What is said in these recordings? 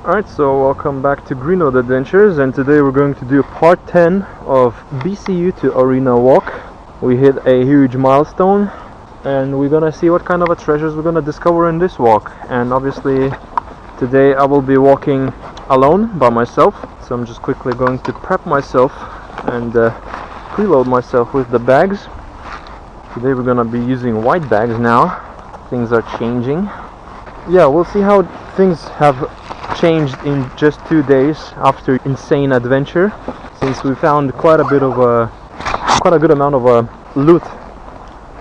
Alright, so welcome back to Greenwood Adventures, and today we're going to do part 10 of BCU to Arena Walk. We hit a huge milestone and we're gonna see what kind of treasures we're gonna discover in this walk. And obviously today I will be walking alone by myself, so I'm just quickly going to prep myself and preload myself with the bags. Today we're gonna be using white bags now. Things are changing. Yeah, we'll see how things have changed in just 2 days after insane adventure, since we found quite a good amount of loot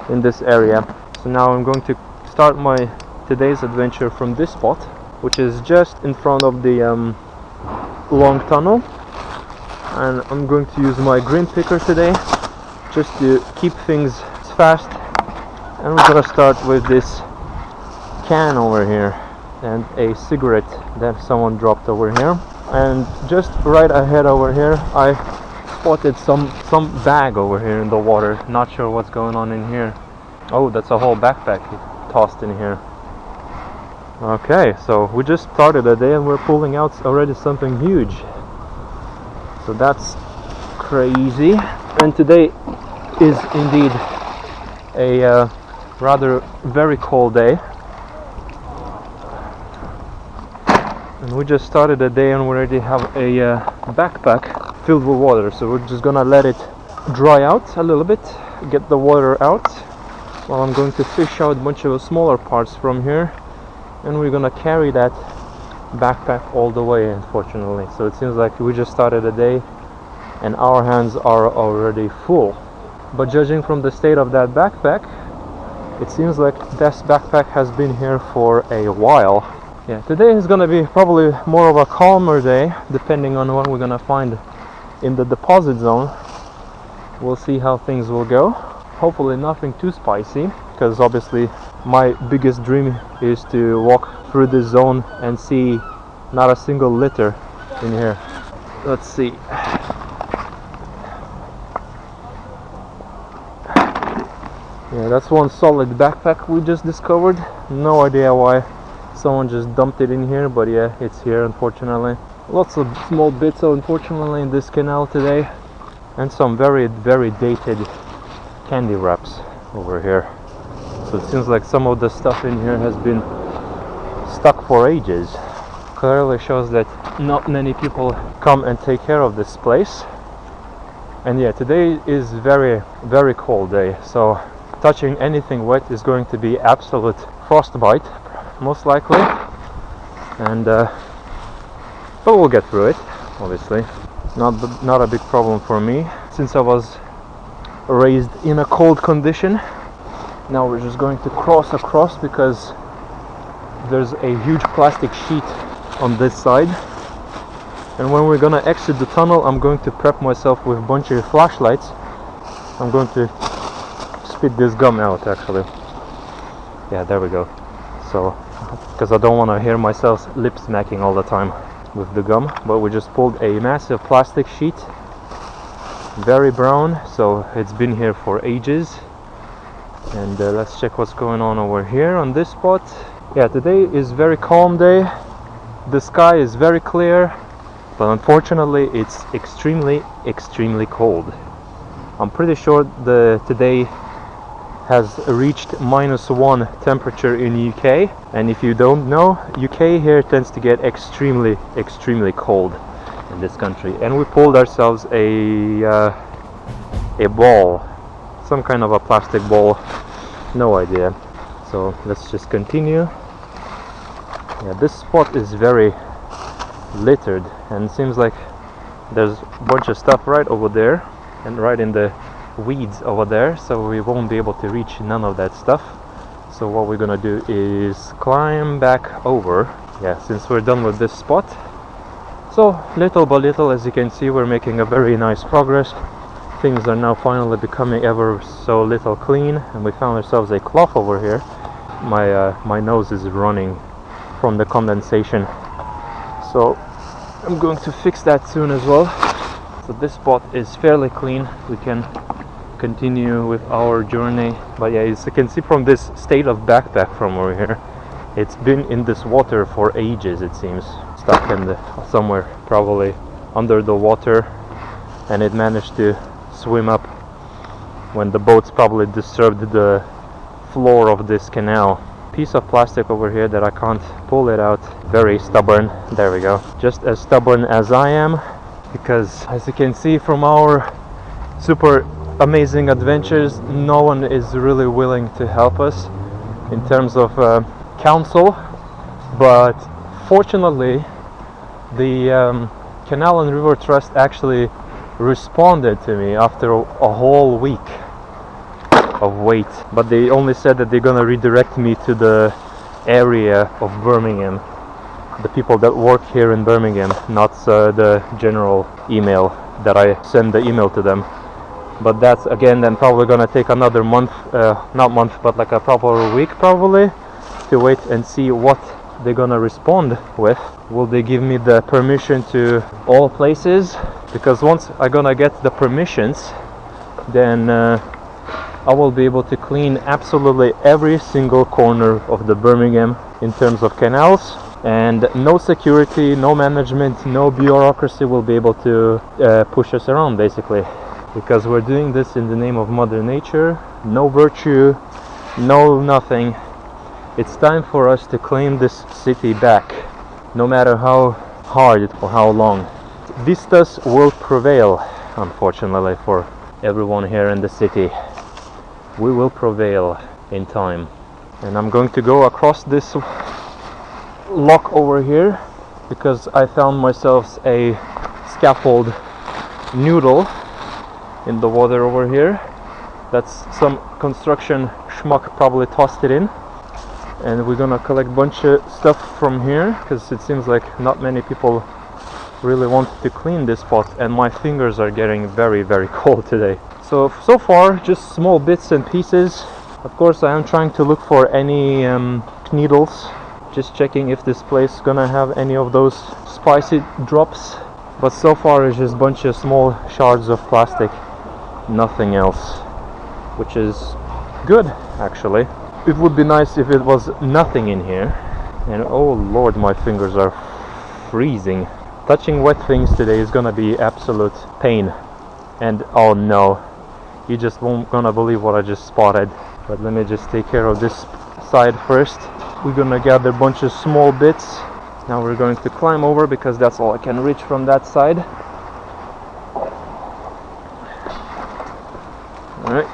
in this area. So now I'm going to start my today's adventure from this spot, which is just in front of the long tunnel, and I'm going to use my green picker today just to keep things fast. And we're gonna start with this can over here and a cigarette that someone dropped over here, and just right ahead over here I spotted some bag over here in the water. Not sure what's going on in here. Oh, that's a whole backpack tossed in here. Okay, so we just started the day and we're pulling out already something huge, so that's crazy. And today is indeed a rather very cold day. And we just started the day and we already have a backpack filled with water, so we're just gonna let it dry out a little bit, get the water out, while I'm going to fish out a bunch of smaller parts from here, and we're gonna carry that backpack all the way, unfortunately. So it seems like we just started the day and our hands are already full. But judging from the state of that backpack, it seems like this backpack has been here for a while. Yeah, today is gonna be probably more of a calmer day, depending on what we're gonna find in the deposit zone. We'll see how things will go. Hopefully nothing too spicy, because obviously my biggest dream is to walk through this zone and see not a single litter in here. Let's see. Yeah, that's one solid backpack we just discovered. No idea why someone just dumped it in here, but yeah, it's here, unfortunately. Lots of small bits, unfortunately, in this canal today, and some very dated candy wraps over here. So it seems like some of the stuff in here has been stuck for ages. Clearly shows that not many people come and take care of this place. And yeah, today is very cold day, so touching anything wet is going to be absolute frostbite, most likely. And but we'll get through it, obviously. Not a big problem for me, since I was raised in a cold condition. Now we're just going to cross across, because there's a huge plastic sheet on this side, and when we're gonna exit the tunnel, I'm going to prep myself with a bunch of flashlights. I'm going to spit this gum out, actually. Yeah, there we go. So, because I don't want to hear myself lip smacking all the time with the gum. But we just pulled a massive plastic sheet, very brown, so it's been here for ages. And let's check what's going on over here on this spot. Yeah, today is very calm day. The sky is very clear, but unfortunately it's extremely cold. I'm pretty sure today has reached -1 temperature in UK, and if you don't know, UK here tends to get extremely cold in this country. And we pulled ourselves a ball, some kind of a plastic ball, no idea. So let's just continue. Yeah, this spot is very littered, and it seems like there's a bunch of stuff right over there and right in the weeds over there, so we won't be able to reach none of that stuff. So what we're gonna do is climb back over, yeah, since we're done with this spot. So little by little, as you can see, we're making a very nice progress. Things are now finally becoming ever so little clean, and we found ourselves a cloth over here. My nose is running from the condensation, so I'm going to fix that soon as well. So this spot is fairly clean. We can continue with our journey. But yeah, as you can see from this state of backpack from over here, It's been in this water for ages, it seems. Stuck in somewhere probably under the water, and it managed to swim up when the boats probably disturbed the floor of this canal. Piece of plastic over here that I can't pull it out. Very stubborn. There we go. Just as stubborn as I am, because as you can see from our super amazing adventures, no one is really willing to help us in terms of counsel. But fortunately, the Canal and River Trust actually responded to me after a whole week of wait, but they only said that they're gonna redirect me to the area of Birmingham, the people that work here in Birmingham, not the general email that I send the email to them. But that's again then probably gonna take another month, not month, but like a proper week probably, to wait and see what they're gonna respond with. Will they give me the permission to all places? Because once I'm gonna get the permissions, then I will be able to clean absolutely every single corner of the Birmingham in terms of canals, and no security, no management, no bureaucracy will be able to push us around, basically, because we're doing this in the name of Mother Nature. No virtue, no nothing. It's time for us to claim this city back, no matter how hard or how long. Vistas will prevail, unfortunately, for everyone here in the city. We will prevail in time. And I'm going to go across this lock over here because I found myself a scaffold noodle in the water over here. That's some construction schmuck probably tossed it in. And we're gonna collect a bunch of stuff from here because it seems like not many people really want to clean this spot, and my fingers are getting very, very cold today. So far, just small bits and pieces. Of course, I am trying to look for any needles. Just checking if this place is gonna have any of those spicy drops. But so far, it's just a bunch of small shards of plastic. Nothing else. Which is good, actually. It would be nice if it was nothing in here. And oh lord, my fingers are freezing. Touching wet things today is gonna be absolute pain. And oh no, you just won't gonna believe what I just spotted. But let me just take care of this side first. We're gonna gather a bunch of small bits. Now we're going to climb over because that's all I can reach from that side. Alright.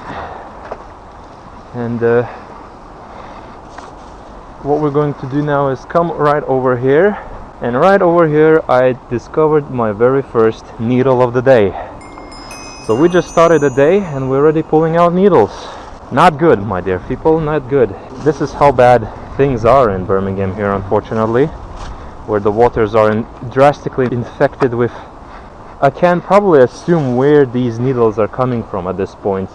And what we're going to do now is come right over here. And right over here I discovered my very first needle of the day. So we just started the day and we're already pulling out needles. Not good, my dear people, not good. This is how bad things are in Birmingham here, unfortunately, where the waters are drastically infected with... I can probably assume where these needles are coming from at this point,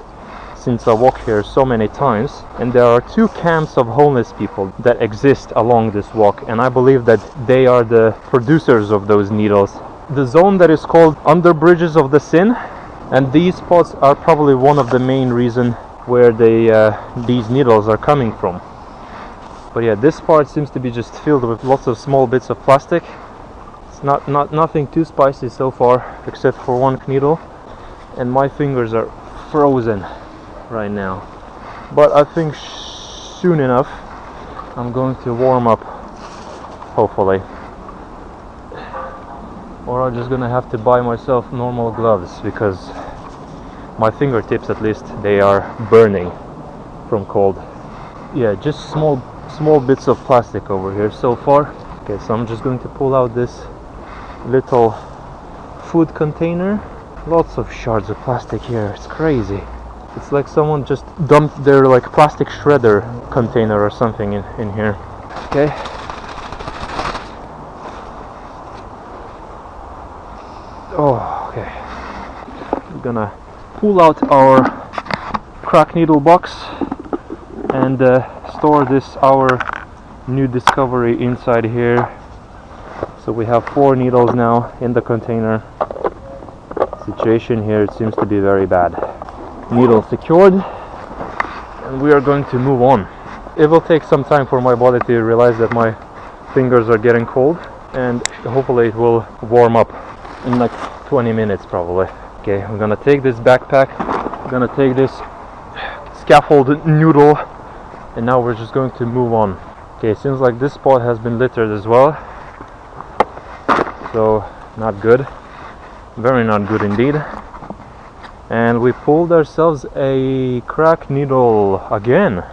since I walk here so many times. And there are 2 camps of homeless people that exist along this walk, and I believe that they are the producers of those needles. The zone that is called Under Bridges of the Sin, and these spots are probably one of the main reasons where these needles are coming from. But yeah, this part seems to be just filled with lots of small bits of plastic. It's nothing too spicy so far, except for one needle, and my fingers are frozen right now. But I think soon enough I'm going to warm up, hopefully. Or I'm just gonna have to buy myself normal gloves, because my fingertips, at least, they are burning from cold. Yeah, just small bits of plastic over here so far. Okay, so I'm just going to pull out this little food container. Lots of shards of plastic here, it's crazy. It's like someone just dumped their like plastic shredder container or something in here. Okay. Oh, okay. We're gonna pull out our crack needle box and store our new discovery inside here. So we have 4 needles now in the container. Situation here, it seems to be very bad. Needle secured, and we are going to move on. it will take some time for my body to realize that my fingers are getting cold, and hopefully it will warm up in like 20 minutes probably. Okay, I'm gonna take this backpack, I'm gonna take this scaffold noodle, and now we're just going to move on. Okay, seems like this spot has been littered as well, so not good, very not good indeed. And we pulled ourselves a crack needle again.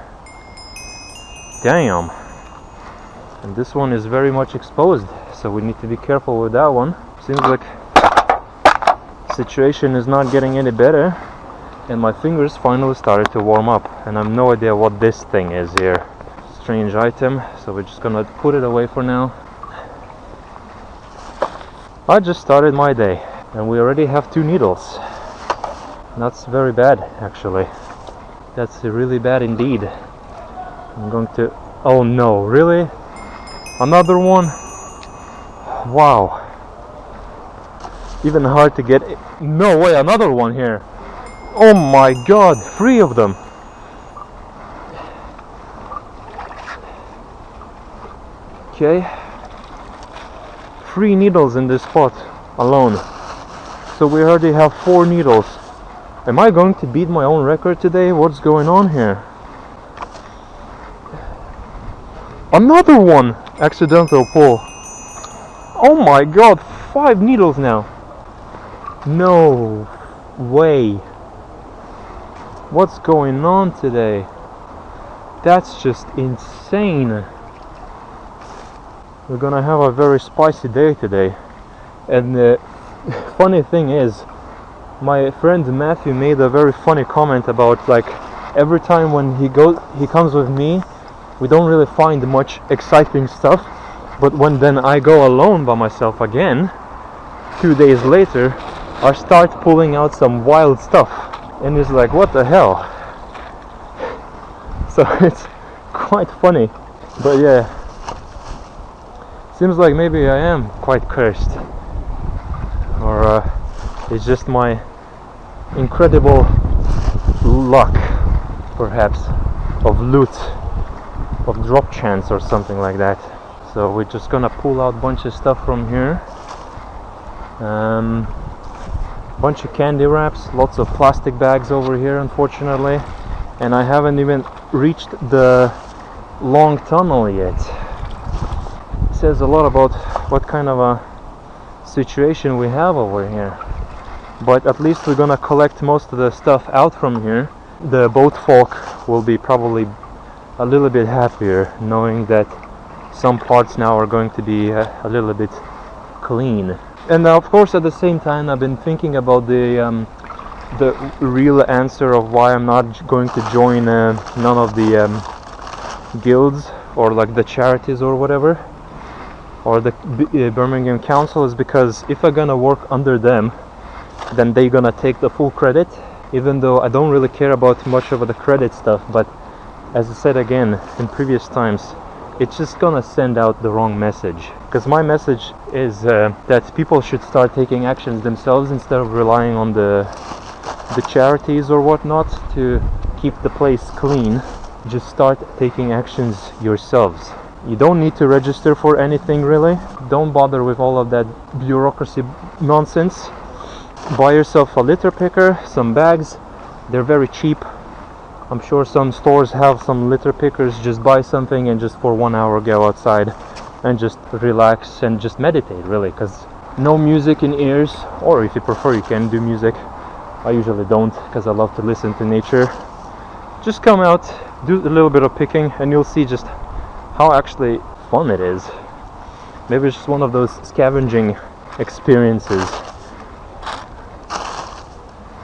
Damn. And this one is very much exposed, so we need to be careful with that one. Seems like situation is not getting any better, and my fingers finally started to warm up, and I have no idea what this thing is here. Strange item, so we're just gonna put it away for now. I just started my day, and we already have 2 needles. That's very bad, actually. That's really bad indeed. I'm going to... Oh no, really? Another one? Wow. Even hard to get... No way, another one here. Oh my god, 3 of them. Okay. 3 needles in this spot alone. So we already have 4 needles. Am I going to beat my own record today? What's going on here? Another one! Accidental pull. Oh my god, 5 needles now. No way. What's going on today? That's just insane. We're gonna have a very spicy day today. And the funny thing is, my friend Matthew made a very funny comment about, like, every time when he comes with me, we don't really find much exciting stuff, but when then I go alone by myself again 2 days later, I start pulling out some wild stuff, and it's like, what the hell? So it's quite funny, but yeah, seems like maybe I am quite cursed, or it's just my incredible luck, perhaps, of loot, of drop chance or something like that. So we're just gonna pull out a bunch of stuff from here. Bunch of candy wraps, lots of plastic bags over here, unfortunately, and I haven't even reached the long tunnel yet. It says a lot about what kind of a situation we have over here. But at least we're gonna collect most of the stuff out from here. The boat folk will be probably a little bit happier knowing that some parts now are going to be a little bit clean. And of course, at the same time, I've been thinking about the real answer of why I'm not going to join none of the guilds or like the charities or whatever, or the Birmingham Council, is because if I'm gonna work under them, then they're gonna take the full credit, even though I don't really care about much of the credit stuff. But as I said again in previous times, it's just gonna send out the wrong message, because my message is that people should start taking actions themselves instead of relying on the charities or whatnot to keep the place clean. Just start taking actions yourselves. You don't need to register for anything really. Don't bother with all of that bureaucracy nonsense. Buy yourself a litter picker, some bags. They're very cheap. I'm sure some stores have some litter pickers. Just buy something and just for 1 hour go outside and just relax and just meditate, really, because no music in ears, or if you prefer you can do music. I usually don't, because I love to listen to nature. Just come out, do a little bit of picking, and you'll see just how actually fun it is. Maybe it's just one of those scavenging experiences,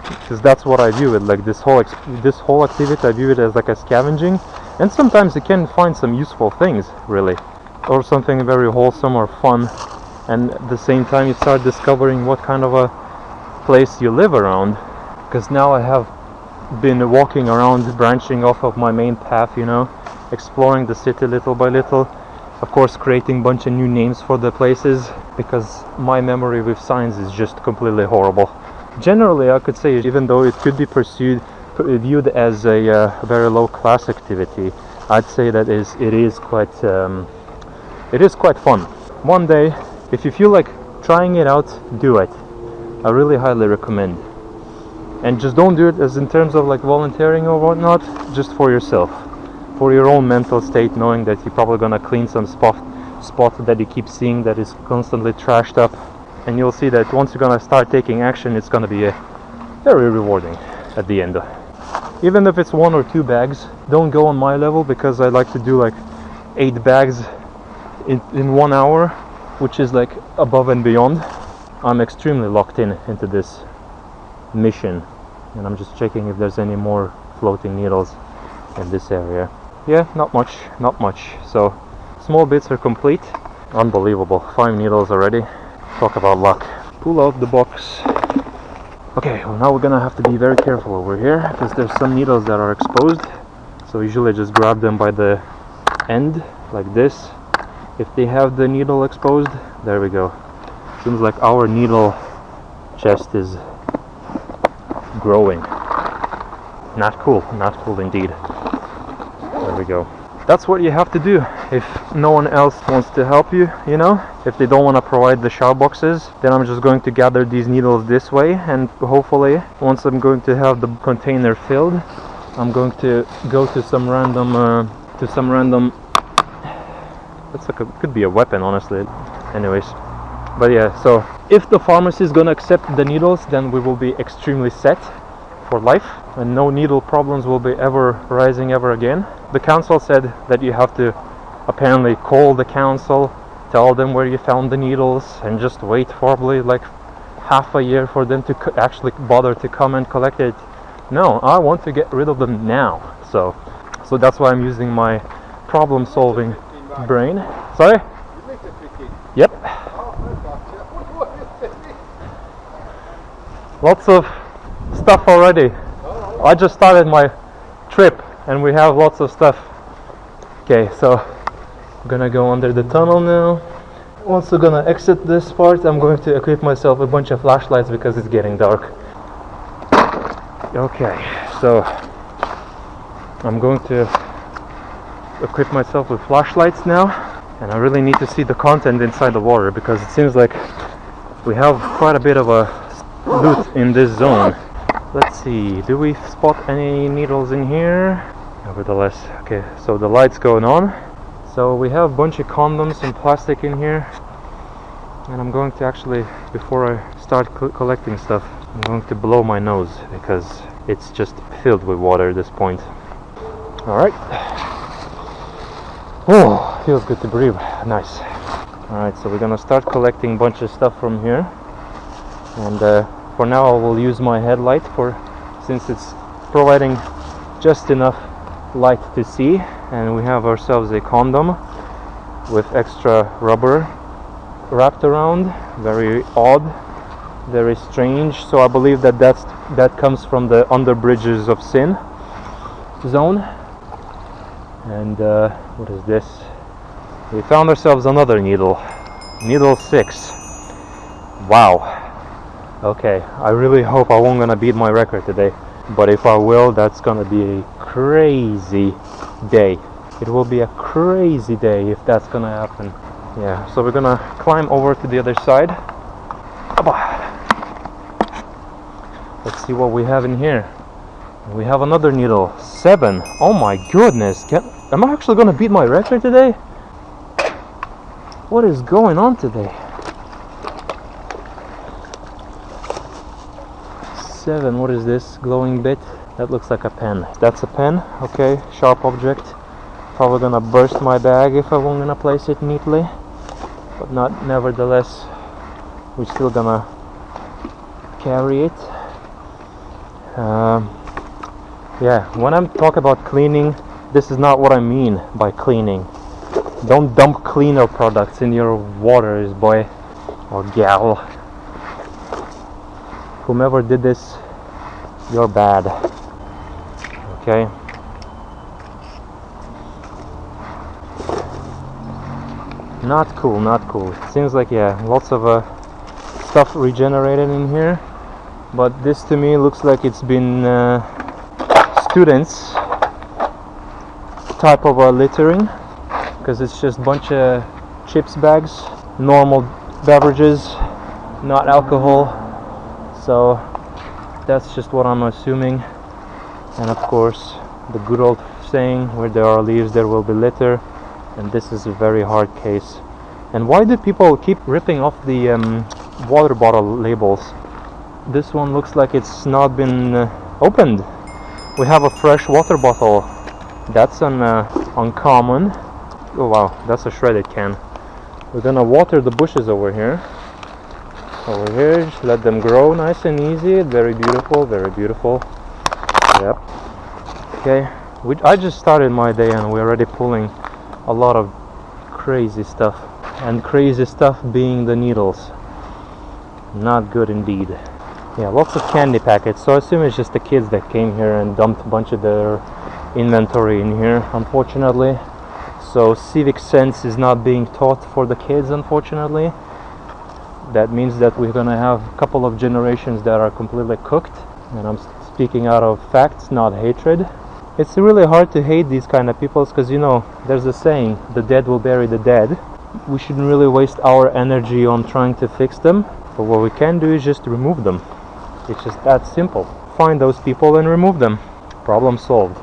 because that's what I view it like. This whole activity, I view it as like a scavenging, and sometimes you can find some useful things, really, or something very wholesome or fun, and at the same time you start discovering what kind of a place you live around. Because now I have been walking around, branching off of my main path, you know, exploring the city little by little, of course creating a bunch of new names for the places, because my memory with signs is just completely horrible. Generally, I could say, even though it could be viewed as a very low class activity, I'd say that it is quite fun. One day, if you feel like trying it out, do it. I really highly recommend. And just don't do it as in terms of like volunteering or whatnot, just for yourself, for your own mental state, knowing that you're probably gonna clean some spot that you keep seeing that is constantly trashed up, and you'll see that once you're gonna start taking action, it's gonna be very rewarding at the end. Even if it's 1 or 2 bags, don't go on my level, because I like to do like 8 bags in 1 hour, which is like above and beyond. I'm extremely locked into this mission, and I'm just checking if there's any more floating needles in this area. Yeah, not much. So small bits are complete. Unbelievable, 5 needles already. Talk about luck. Pull out the box. Okay, well, now we're gonna have to be very careful over here, because there's some needles that are exposed. So usually just grab them by the end like this. If they have the needle exposed, there we go. Seems like our needle chest is growing. Not cool indeed. There we go. That's what you have to do if no one else wants to help you, you know? If they don't want to provide the shower boxes, then I'm just going to gather these needles this way, and hopefully once I'm going to have the container filled, I'm going to go to some random that's like could be a weapon, honestly. Anyways, but yeah, so if the pharmacy is gonna accept the needles, then we will be extremely set for life, and no needle problems will be ever rising ever again. The council said that you have to apparently call the council, tell them where you found the needles, and just wait probably like half a year for them to actually bother to come and collect it. No, I want to get rid of them now. So that's why I'm using my problem-solving brain. Sorry? Yep. Lots of stuff already. I just started my trip and we have lots of stuff. Okay, so I'm gonna go under the tunnel now. Once we're gonna exit this part, I'm going to equip myself a bunch of flashlights because it's getting dark. Okay, so I'm going to equip myself with flashlights now, and I really need to see the content inside the water, because it seems like we have quite a bit of a loot in this zone. Let's see, do we spot any needles in here? Nevertheless, okay, so the light's going on. So we have a bunch of condoms and plastic in here, and I'm going to actually, before I start collecting stuff, I'm going to blow my nose because it's just filled with water at this point. Alright. Oh, feels good to breathe. Nice. Alright, so we're gonna start collecting a bunch of stuff from here. And for now I will use my headlight, since it's providing just enough light to see. And we have ourselves a condom with extra rubber wrapped around. Very odd, very strange. So I believe that comes from the Under Bridges of Sin zone. And what is this? We found ourselves another needle 6. Wow. Okay, I really hope I won't gonna beat my record today, but if I will, that's gonna be a crazy day. It will be a crazy day if that's gonna happen. Yeah, so we're gonna climb over to the other side. Let's see what we have in here. We have another needle, 7. Oh my goodness, am I actually gonna beat my record today? What is going on today? 7, what is this glowing bit? That looks like a pen. That's a pen, okay, sharp object. Probably gonna burst my bag if I won't gonna place it neatly. But nevertheless, we're still gonna carry it. Yeah, when I'm talking about cleaning, this is not what I mean by cleaning. Don't dump cleaner products in your waters, boy or gal. Whomever did this, you're bad. Okay. Not cool, not cool. It seems like, yeah, lots of stuff regenerated in here. But this to me looks like it's been students type of littering, because it's just a bunch of chips bags, normal beverages, not alcohol. So that's just what I'm assuming. And of course, the good old saying, where there are leaves there will be litter, and this is a very hard case. And why do people keep ripping off the water bottle labels? This one looks like it's not been opened. We have a fresh water bottle. That's an uncommon. Oh wow, that's a shredded can. We're gonna water the bushes over here. Over here, just let them grow nice and easy. Very beautiful, very beautiful. Yep. Okay, I just started my day and we're already pulling a lot of crazy stuff. And crazy stuff being the needles. Not good indeed. Yeah, lots of candy packets. So I assume it's just the kids that came here and dumped a bunch of their inventory in here, unfortunately. So civic sense is not being taught for the kids, unfortunately. That means that we're gonna have a couple of generations that are completely cooked. And I'm speaking out of facts, not hatred. It's really hard to hate these kind of people because, you know, there's a saying, the dead will bury the dead. We shouldn't really waste our energy on trying to fix them, but what we can do is just remove them. It's just that simple. Find those people and remove them. Problem solved.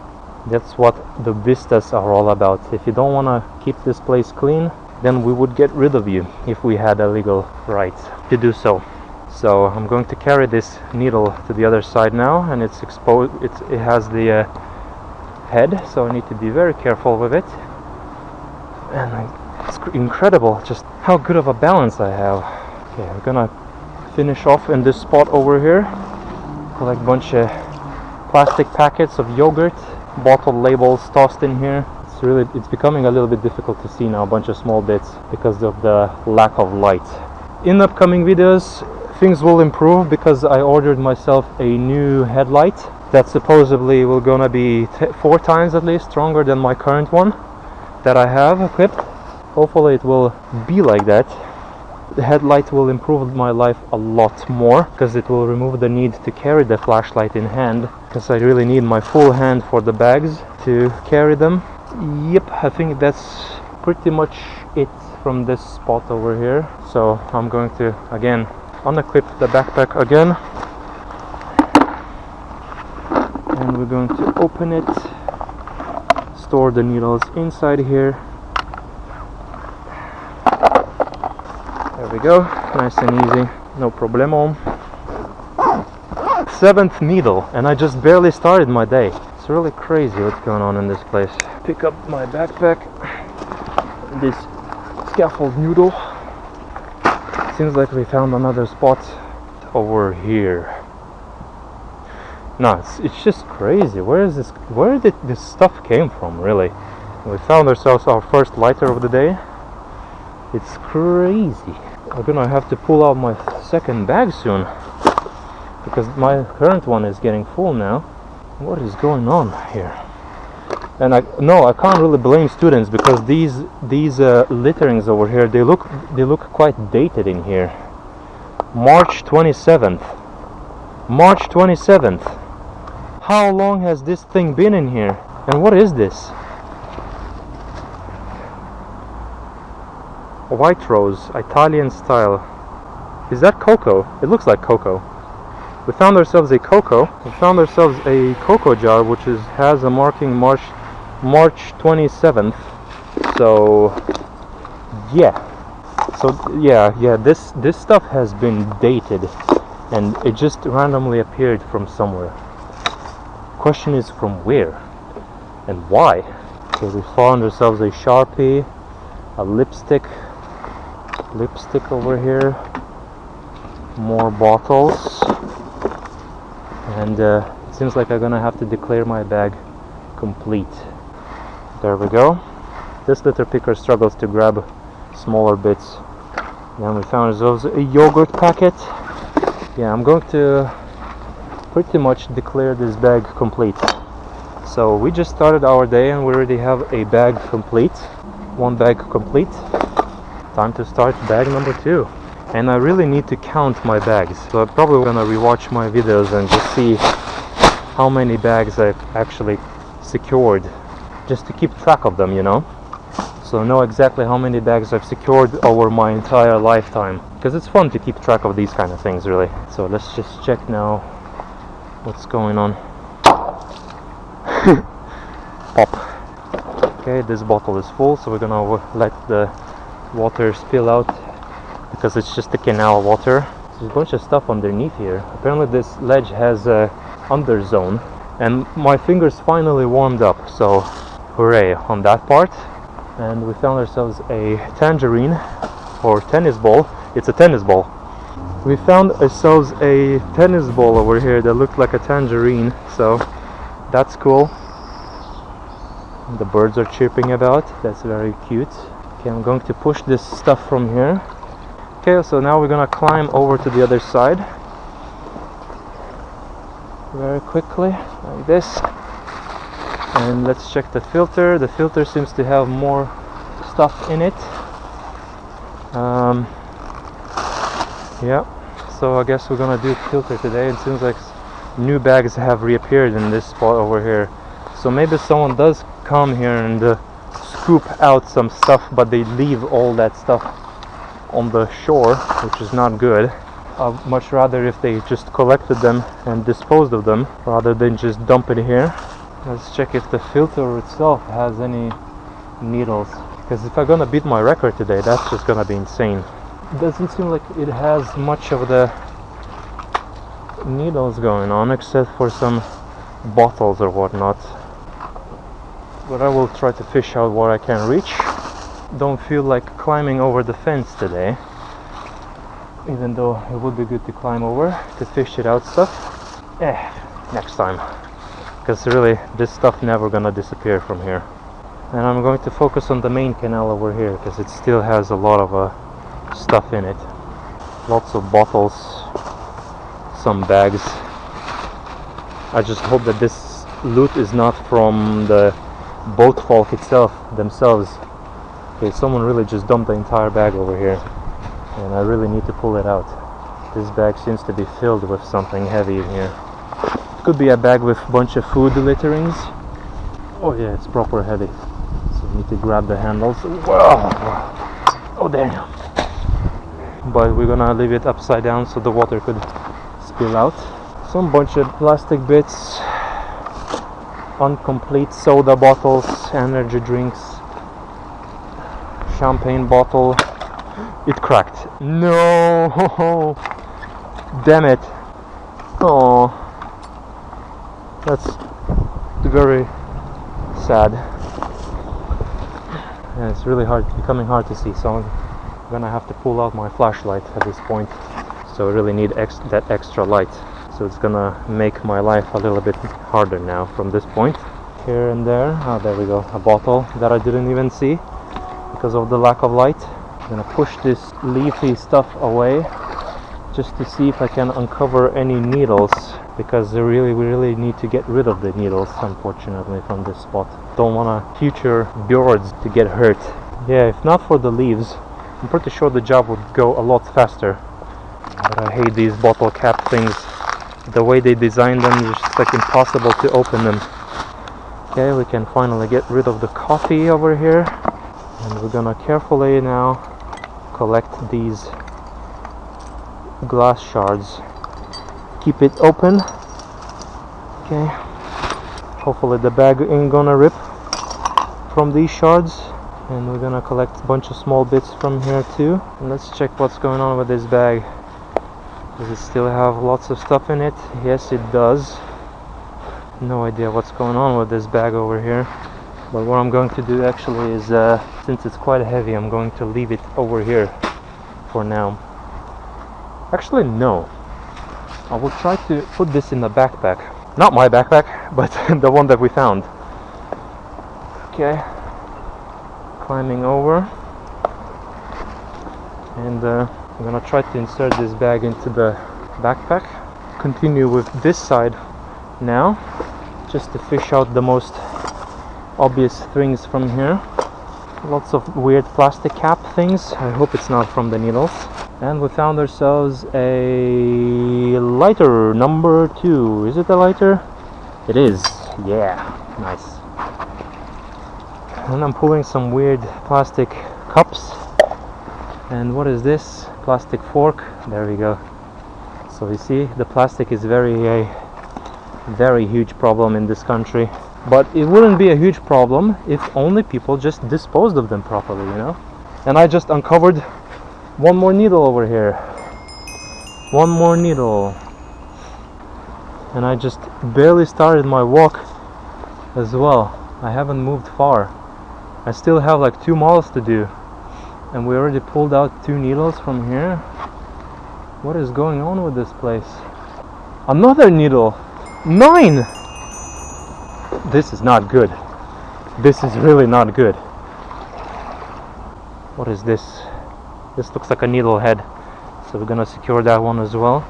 That's what the vistas are all about. If you don't want to keep this place clean, then we would get rid of you if we had a legal right to do so. So I'm going to carry this needle to the other side now, and it's exposed. It has the head, so I need to be very careful with it. And it's incredible just how good of a balance I have. Okay, I'm gonna finish off in this spot over here. Collect a bunch of plastic packets of yogurt, bottle labels tossed in here. It's becoming a little bit difficult to see now, a bunch of small bits because of the lack of light. In upcoming videos, things will improve because I ordered myself a new headlight that supposedly will gonna be 4 times at least stronger than my current one that I have equipped. Hopefully it will be like that. The headlight will improve my life a lot more because it will remove the need to carry the flashlight in hand, because I really need my full hand for the bags to carry them. Yep, I think that's pretty much it from this spot over here. So I'm going to again unequip the backpack again, and we're going to open it, store the needles inside here. There we go, nice and easy, no problemo. 7th needle, and I just barely started my day. It's really crazy what's going on in this place. Pick up my backpack, this scaffold noodle. Seems like we found another spot over here. No, it's just crazy. Where did this stuff came from, really? We found ourselves our first lighter of the day. It's crazy. I'm gonna have to pull out my second bag soon because my current one is getting full now. What is going on here? And I can't really blame students because these litterings over here, they look quite dated in here. March 27th. March 27th. How long has this thing been in here? And what is this? White rose, Italian style. Is that cocoa? It looks like cocoa. We found ourselves a cocoa. We found ourselves a cocoa jar which has a marking March 27th. So yeah. So yeah, this stuff has been dated and it just randomly appeared from somewhere. Question is from where and why? So we found ourselves a Sharpie, a lipstick over here, more bottles, and it seems like I'm gonna have to declare my bag complete. There we go. This litter picker struggles to grab smaller bits. Then we found ourselves a yogurt packet. Yeah, I'm going to pretty much declare this bag complete. So we just started our day and we already have a bag complete. One bag complete. Time to start bag number 2. And I really need to count my bags. So I'm probably gonna rewatch my videos and just see how many bags I've actually secured just to keep track of them, you know, so know exactly how many bags I've secured over my entire lifetime, because it's fun to keep track of these kind of things, really. So let's just check now what's going on. Pop. Okay, this bottle is full, so we're gonna let the water spill out because it's just the canal water. There's a bunch of stuff underneath here. Apparently this ledge has a underzone, and my fingers finally warmed up, so hooray on that part. And we found ourselves a tangerine or tennis ball. It's a tennis ball. We found ourselves a tennis ball over here that looked like a tangerine, so that's cool. The birds are chirping about. That's very cute. Okay, I'm going to push this stuff from here. Okay, so now we're gonna climb over to the other side very quickly, like this. And let's check the filter. The filter seems to have more stuff in it. Yeah, so I guess we're gonna do filter today. It seems like new bags have reappeared in this spot over here. So maybe someone does come here and scoop out some stuff, but they leave all that stuff on the shore, which is not good. I'd much rather if they just collected them and disposed of them rather than just dump it here. Let's check if the filter itself has any needles, because if I'm gonna beat my record today, that's just gonna be insane. It doesn't seem like it has much of the needles going on, except for some bottles or whatnot. But I will try to fish out what I can reach. Don't feel like climbing over the fence today, even though it would be good to climb over to fish it out stuff. Next time, because really this stuff never gonna disappear from here. And I'm going to focus on the main canal over here, because it still has a lot of stuff in it. Lots of bottles, some bags. I just hope that this loot is not from the boat folk themselves. Okay, someone really just dumped the entire bag over here, and I really need to pull it out. This bag seems to be filled with something heavy in here. Could be a bag with a bunch of food litterings. Oh yeah, it's proper heavy. So we need to grab the handles. Whoa! Oh damn! But we're gonna leave it upside down so the water could spill out. Some bunch of plastic bits, incomplete soda bottles, energy drinks, champagne bottle. It cracked. No! Damn it! Oh, that's very sad. And it's really becoming hard to see, so I'm gonna have to pull out my flashlight at this point. So I really need that extra light. So it's gonna make my life a little bit harder now from this point. Here and there. Oh, there we go. A bottle that I didn't even see because of the lack of light. I'm gonna push this leafy stuff away just to see if I can uncover any needles, because we really need to get rid of the needles, unfortunately, from this spot. Don't want future birds to get hurt. Yeah, if not for the leaves, I'm pretty sure the job would go a lot faster. But I hate these bottle cap things. The way they designed them, it's just like impossible to open them. Okay, we can finally get rid of the coffee over here, and we're gonna carefully now collect these glass shards. Keep it open. Okay, hopefully the bag ain't gonna rip from these shards. And we're gonna collect a bunch of small bits from here too. And let's check what's going on with this bag. Does it still have lots of stuff in it? Yes, it does. No idea what's going on with this bag over here. But what I'm going to do actually is, since it's quite heavy, I'm going to leave it over here for now. Actually, no. I will try to put this in the backpack. Not my backpack, but the one that we found. Okay. Climbing over. And I'm gonna try to insert this bag into the backpack. Continue with this side now, just to fish out the most obvious things from here. Lots of weird plastic cap things. I hope it's not from the needles. And we found ourselves a lighter number 2. Is it a lighter? It is. Yeah, nice. And I'm pulling some weird plastic cups. And what is this? Plastic fork. There we go. So you see, the plastic is a very huge problem in this country. But it wouldn't be a huge problem if only people just disposed of them properly, you know? And I just uncovered one more needle over here. One more needle. And I just barely started my walk as well. I haven't moved far. I still have like 2 miles to do. And we already pulled out 2 needles from here. What is going on with this place? Another needle! 9! This is not good. This is really not good. What is this? This looks like a needle head. So we're gonna secure that one as well.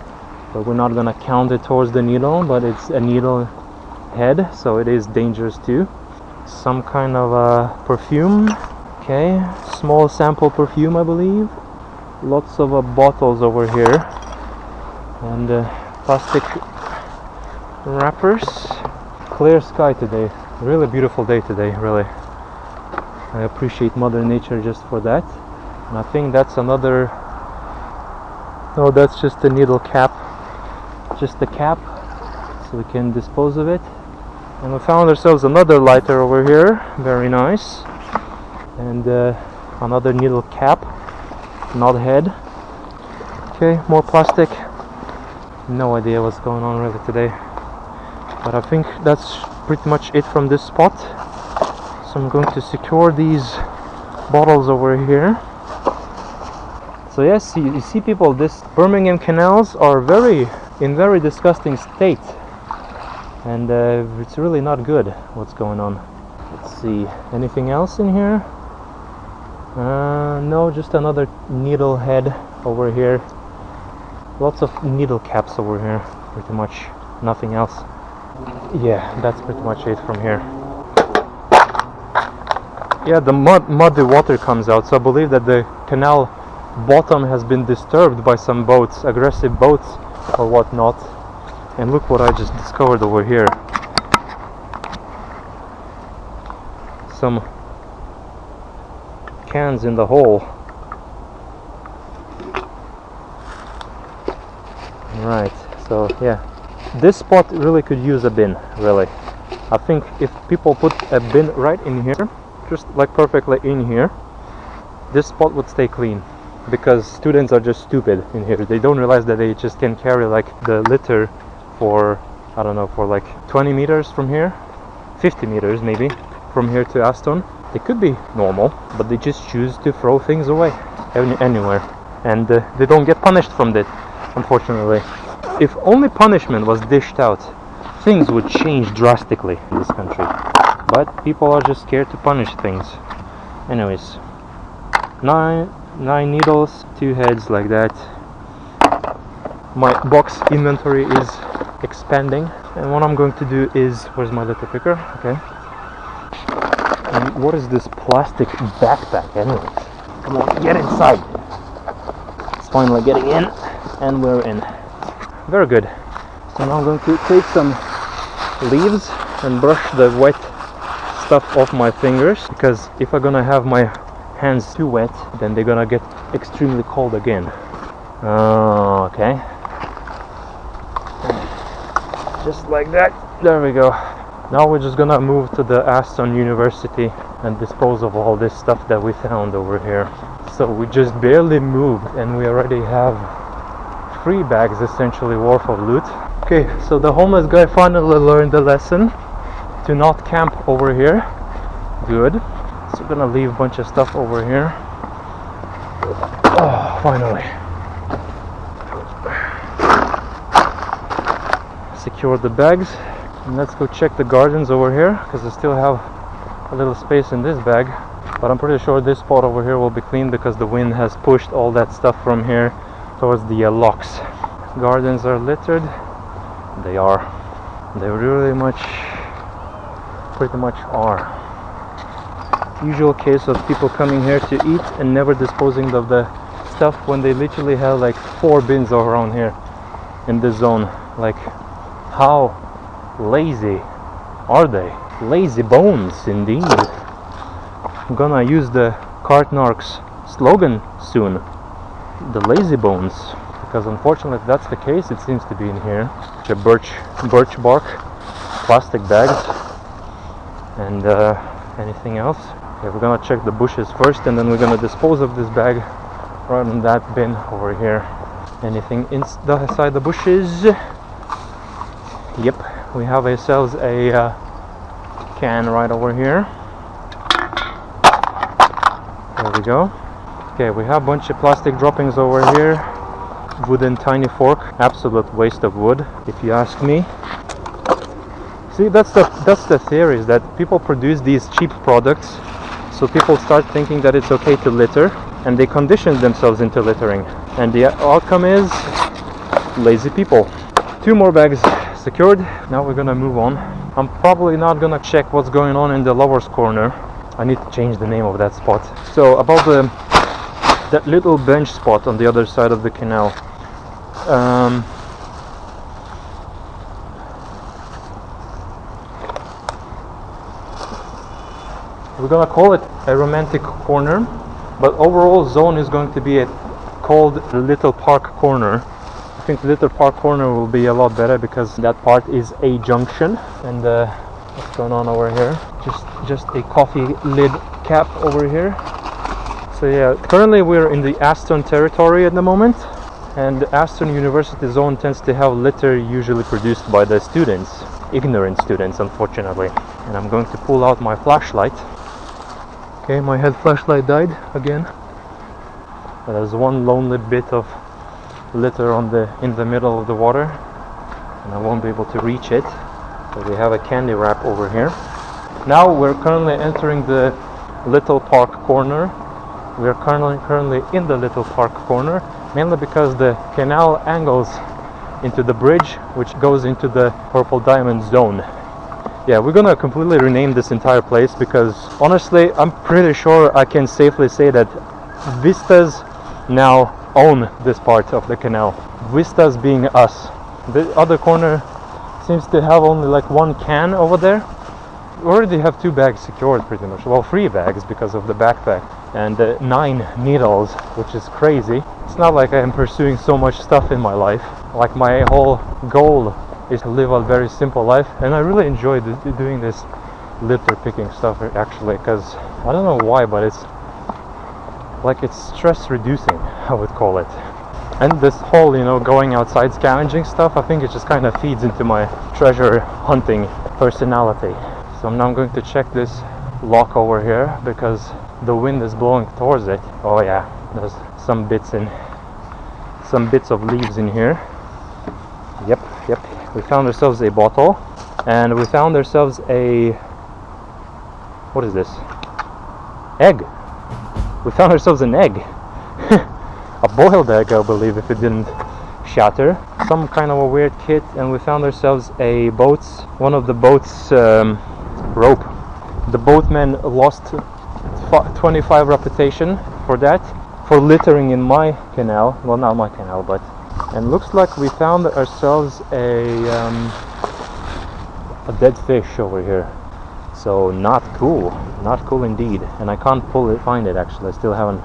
But we're not gonna count it towards the needle, but it's a needle head, so it is dangerous too. Some kind of perfume. Okay, small sample perfume, I believe. Lots of bottles over here. And plastic wrappers. Clear sky today. Really beautiful day today, really. I appreciate Mother Nature just for that. And I think that's another... No, that's just a needle cap. Just the cap, so we can dispose of it. And we found ourselves another lighter over here. Very nice. And another needle cap. Not head. Okay, more plastic. No idea what's going on really today. But I think that's pretty much it from this spot. So I'm going to secure these bottles over here. So yes, you see people, this Birmingham canals are in very disgusting state. And it's really not good what's going on. Let's see, anything else in here? No, just another needle head over here. Lots of needle caps over here, pretty much nothing else. Yeah, that's pretty much it from here. Yeah, the muddy water comes out, so I believe that the canal bottom has been disturbed by some boats, aggressive boats or whatnot. And look what I just discovered over here. Some cans in the hole. Right, so yeah, this spot really could use a bin, really. I think if people put a bin right in here, just like perfectly in here, this spot would stay clean. Because students are just stupid in here. They don't realize that they just can carry like the litter for, I don't know, for like 20 meters from here, 50 meters maybe, from here to Aston. They could be normal, but they just choose to throw things away anywhere. And they don't get punished from it, unfortunately. If only punishment was dished out, things would change drastically in this country. But people are just scared to punish things. Anyways, 9 needles, 2 heads like that. My box inventory is expanding, and what I'm going to do is, where's my little picker? Okay. And what is this plastic backpack anyways? Come on, get inside. It's finally getting in, and we're in. Very good. So now I'm going to take some leaves and brush the wet stuff off my fingers, because if I'm gonna have my hands too wet, then they're gonna get extremely cold again. Okay. Just like that. There we go. Now we're just gonna move to the Aston University and dispose of all this stuff that we found over here. So we just barely moved and we already have 3 bags essentially worth of loot. Okay, so the homeless guy finally learned the lesson to not camp over here. Good. So we're gonna leave a bunch of stuff over here. Oh, finally. Secure the bags. And let's go check the gardens over here, because I still have a little space in this bag. But I'm pretty sure this spot over here will be clean, because the wind has pushed all that stuff from here towards the locks. Gardens are littered. They are. They really pretty much are. Usual case of people coming here to eat and never disposing of the stuff, when they literally have like 4 bins around here in this zone. Like, how lazy are they? Lazy bones indeed. gonna use the Cartnark's slogan soon, the lazy bones, because unfortunately if that's the case, it seems to be in here. The birch bark, plastic bags, and anything else. Okay, we're gonna check the bushes first, and then we're gonna dispose of this bag right in that bin over here. Anything inside the bushes? Yep, we have ourselves a can right over here. There we go. Okay, we have a bunch of plastic droppings over here. Wooden tiny fork, absolute waste of wood, if you ask me. See, that's the theory, is that people produce these cheap products, so people start thinking that it's okay to litter, and they condition themselves into littering, and the outcome is lazy people. 2 more bags secured. Now we're gonna move on. I'm probably not gonna check what's going on in the lowers corner. I need to change the name of that spot. So about that little bench spot on the other side of the canal. We're gonna call it a romantic corner, but overall zone is going to be called the Little Park Corner. I think the Little Park Corner will be a lot better because that part is a junction. And what's going on over here? Just a coffee lid cap over here. So yeah, currently we're in the Aston territory at the moment, and the Aston University zone tends to have litter usually produced by the students, ignorant students, unfortunately. And I'm going to pull out my flashlight. Okay, my head flashlight died again. There's one lonely bit of litter in the middle of the water, and I won't be able to reach it. So we have a candy wrap over here. Now we're currently entering the Little Park Corner. We are currently in the Little Park Corner, mainly because the canal angles into the bridge, which goes into the Purple Diamond Zone. Yeah, we're gonna completely rename this entire place because honestly, I'm pretty sure I can safely say that Vistas now own this part of the canal. Vistas being us. The other corner seems to have only like 1 can over there. We already have 2 bags secured pretty much. Well, 3 bags because of the backpack, and 9 needles, which is crazy. It's not like I am pursuing so much stuff in my life. Like my whole goal is to live a very simple life, and I really enjoy doing this litter picking stuff actually, because I don't know why, but it's stress reducing, I would call it. And this whole, going outside scavenging stuff, I think it just kind of feeds into my treasure hunting personality. So now I'm going to check this lock over here because the wind is blowing towards it. Oh yeah, there's some bits of leaves in here. Yep. We found ourselves a bottle, and we found ourselves what is this? Egg. We found ourselves an egg. A boiled egg, I believe, if it didn't shatter. Some kind of a weird kit, and we found ourselves one of the boat's rope. The boatman lost 25 reputation for that, for littering in my canal. Well, not my canal, but. And looks like we found ourselves a dead fish over here. So not cool indeed. And I can't find it actually. I still haven't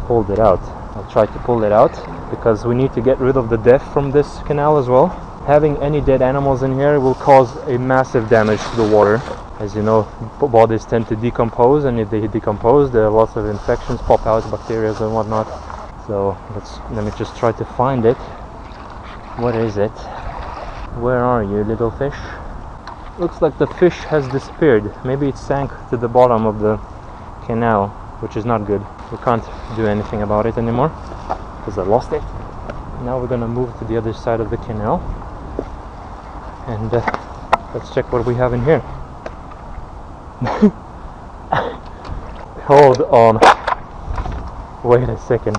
pulled it out. I'll try to pull it out because we need to get rid of the death from this canal as well. Having any dead animals in here will cause a massive damage to the water. As you know, bodies tend to decompose, and if they decompose, there are lots of infections pop out, bacteria and whatnot. So let me just try to find it. What is it? Where are you, little fish? Looks like the fish has disappeared. Maybe it sank to the bottom of the canal, which is not good. We can't do anything about it anymore because I lost it. Now we're gonna move to the other side of the canal, and let's check what we have in here. Hold on. Wait a second.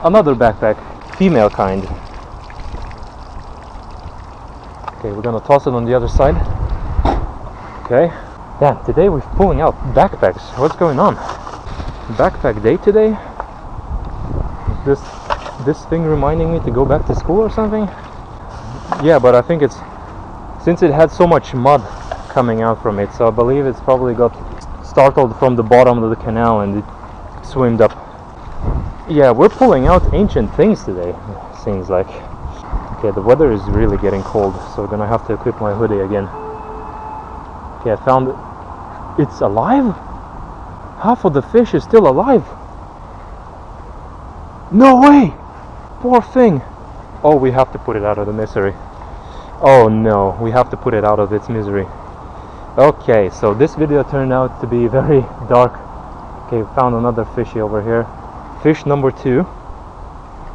Another backpack, female kind. Okay, we're gonna toss it on the other side. Okay. Damn, today we're pulling out backpacks. What's going on? Backpack day today? Is this thing reminding me to go back to school or something? Yeah, but I think it's since it had so much mud coming out from it, so I believe it's probably got startled from the bottom of the canal and it swimmed up. Yeah, we're pulling out ancient things today, seems like. Okay, the weather is really getting cold, so I'm gonna have to equip my hoodie again. Okay, I found it. It's alive? Half of the fish is still alive. No way! Poor thing. Oh, we have to put it out of the misery. Oh no, we have to put it out of its misery. Okay, so this video turned out to be very dark. Okay, found another fishy over here. Fish number 2.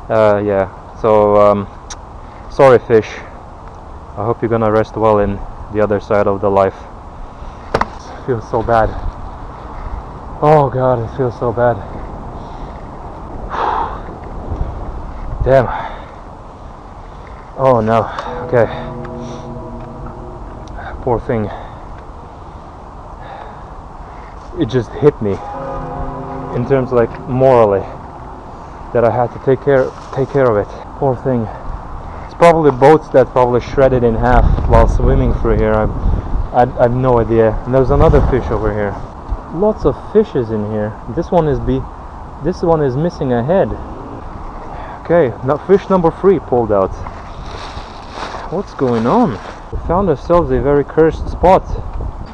Yeah, so sorry fish. I hope you're gonna rest well in the other side of the life. It feels so bad. Oh god, it feels so bad. Damn. Oh no. Okay. Poor thing. It just hit me in terms like morally that I had to take care of it. Poor thing. It's probably boats that probably shredded in half while swimming through here. I've no idea. And there's another fish over here. Lots of fishes in here. This one is missing a head. Okay, now fish number 3 pulled out. What's going on? We found ourselves a very cursed spot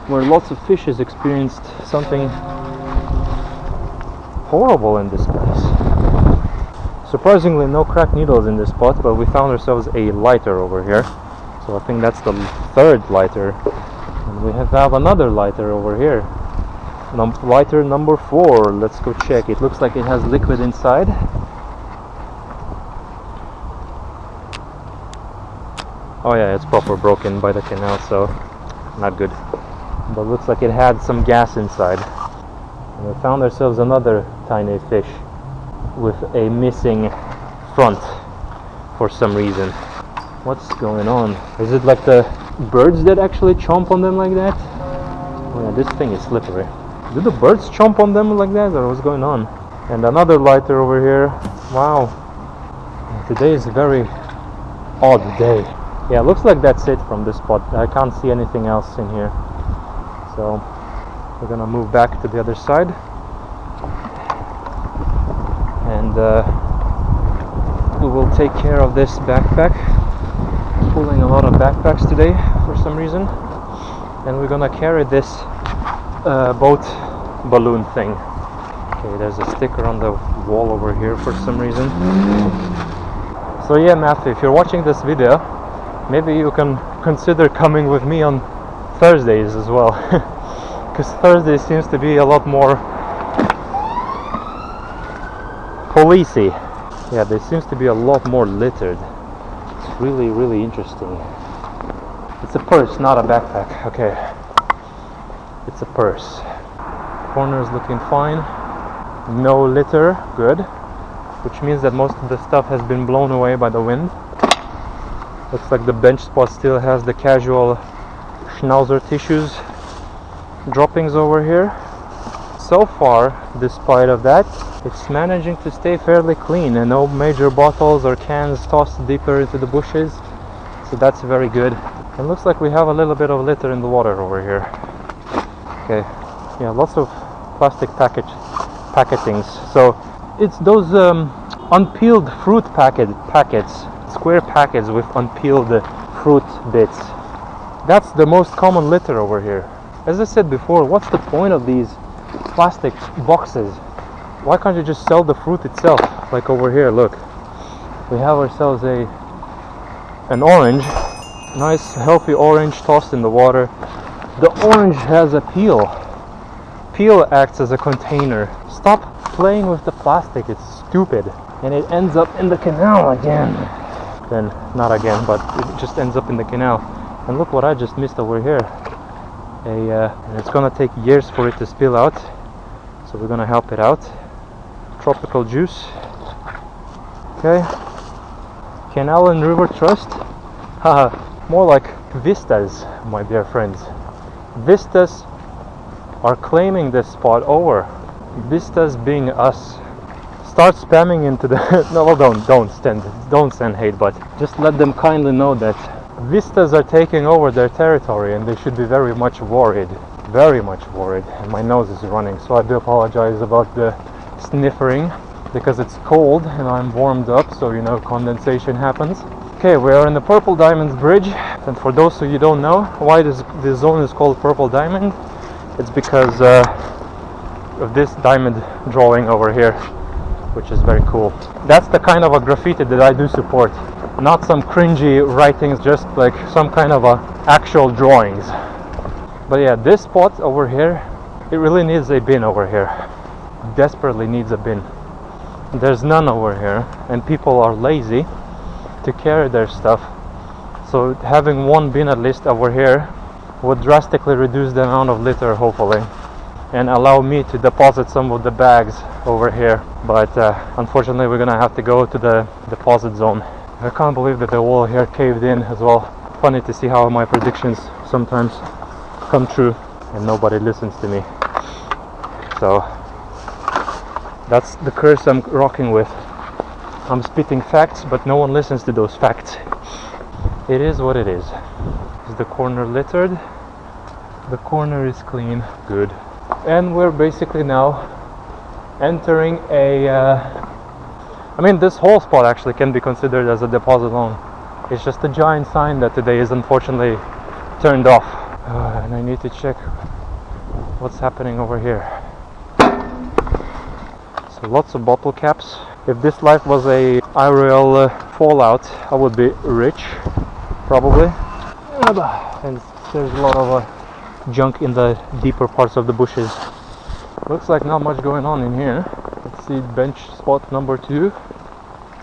where lots of fishes experienced something horrible in this place. Surprisingly, no cracked needles in this spot, but we found ourselves a lighter over here. So I think that's the 3rd lighter. And we have another lighter over here. Lighter number 4. Let's go check. It looks like it has liquid inside. Oh yeah, it's proper broken by the canal, so not good. But looks like it had some gas inside. And we found ourselves another tiny fish with a missing front for some reason. What's going on? Is it like the birds that actually chomp on them like that? Oh yeah, this thing is slippery. Do the birds chomp on them like that, or what's going on? And another lighter over here. Wow. Today is a very odd day. Yeah, looks like that's it from this spot. I can't see anything else in here. So we're gonna move back to the other side. And we will take care of this backpack. Pulling a lot of backpacks today for some reason. And we're gonna carry this boat balloon thing. Okay, there's a sticker on the wall over here for some reason. So yeah, Matthew, if you're watching this video, maybe you can consider coming with me on Thursdays as well. Because Thursday seems to be a lot more policey. Yeah, there seems to be a lot more littered. It's really, really interesting. It's a purse, not a backpack. Okay. It's a purse. Corner is looking fine. No litter, good. Which means that most of the stuff has been blown away by the wind. Looks like the bench spot still has the casual schnauzer tissues droppings over here. So far, despite of that, it's managing to stay fairly clean and no major bottles or cans tossed deeper into the bushes. So that's very good. It looks like we have a little bit of litter in the water over here. Okay, yeah, lots of plastic packetings. So it's those unpeeled fruit packets, square packets with unpeeled fruit bits. That's the most common litter over here. As I said before, what's the point of these plastic boxes? Why can't you just sell the fruit itself? Like over here, look. We have ourselves an orange, nice healthy orange tossed in the water. The orange has a peel. Peel acts as a container. Stop playing with the plastic, it's stupid. And it ends up in the canal again. Then, not again, but it just ends up in the canal. And look what I just missed over here. And it's gonna take years for it to spill out. So we're gonna help it out. Tropical juice. Okay. Canal and River Trust. Haha, more like vistas, my dear friends. Vistas are claiming this spot over. Vistas being us. start spamming into the no, well, don't send hate, but just let them kindly know that vistas are taking over their territory and they should be very much worried, and my nose is running, so I do apologize about the sniffering because it's cold and I'm warmed up, so you know, condensation happens. Okay, we are in the Purple Diamonds Bridge, and for those who you don't know why this zone is called Purple Diamond, it's because of this diamond drawing over here, which is very cool. That's the kind of a graffiti that I do support, not some cringy writings, just like some kind of actual drawings. But yeah, this spot over here, it really needs a bin over here. Desperately needs a bin. There's none over here, and people are lazy to carry their stuff, so having one bin at least over here would drastically reduce the amount of litter, hopefully, and allow me to deposit some of the bags over here. But unfortunately we're gonna have to go to the deposit zone. I can't believe that the wall here caved in as well. Funny to see how my predictions sometimes come true and nobody listens to me. So that's the curse I'm rocking with. I'm spitting facts, but no one listens to those facts. It is what it is. Is the corner littered? The corner is clean. Good. And we're basically now entering a I mean, this whole spot actually can be considered as a deposit zone. It's just a giant sign that today is unfortunately turned off. And I need to check what's happening over here. So lots of bottle caps. If this life was a IRL Fallout, I would be rich, probably. And there's a lot of junk in the deeper parts of the bushes. Looks like not much going on in here. Let's see, bench spot number 2.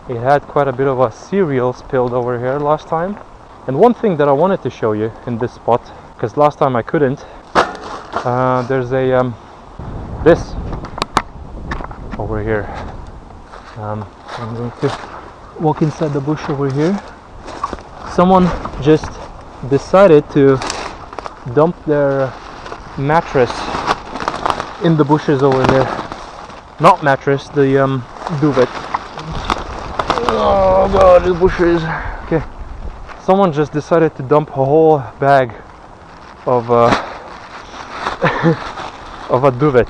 It had quite a bit of a cereal spilled over here last time. And one thing that I wanted to show you in this spot, because last time I couldn't, there's a this over here. I'm going to walk inside the bush over here. Someone just decided to dump their mattress in the bushes over here. Not mattress, the duvet. Oh god, the bushes. Okay. Someone just decided to dump a whole bag of of a duvet.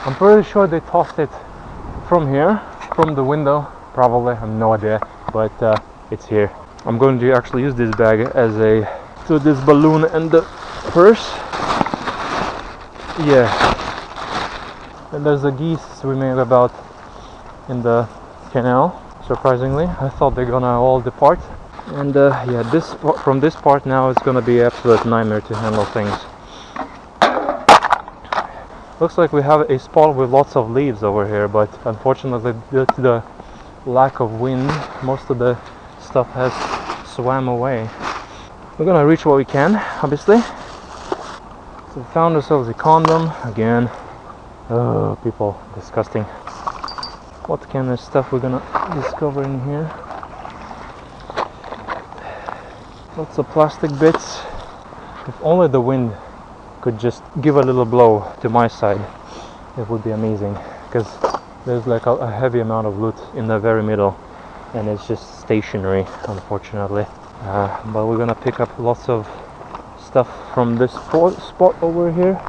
I'm pretty sure they tossed it from here, from the window, probably. I have no idea, but it's here. I'm going to actually use this bag as a this balloon and the purse. Yeah. And there's a geese swimming about in the canal. Surprisingly, I thought they're gonna all depart. And yeah, from this part now it's gonna be absolute nightmare to handle things. Looks like we have a spot with lots of leaves over here, but unfortunately due to the lack of wind, most of the stuff has swam away. We're gonna reach what we can, obviously. So we found ourselves a condom again. Oh, people, disgusting. What kind of stuff we're gonna discover in here? Lots of plastic bits. If only the wind could just give a little blow to my side, it would be amazing, because there's like a heavy amount of loot in the very middle and it's just stationary, unfortunately. But we're gonna pick up lots of stuff from this spot over here.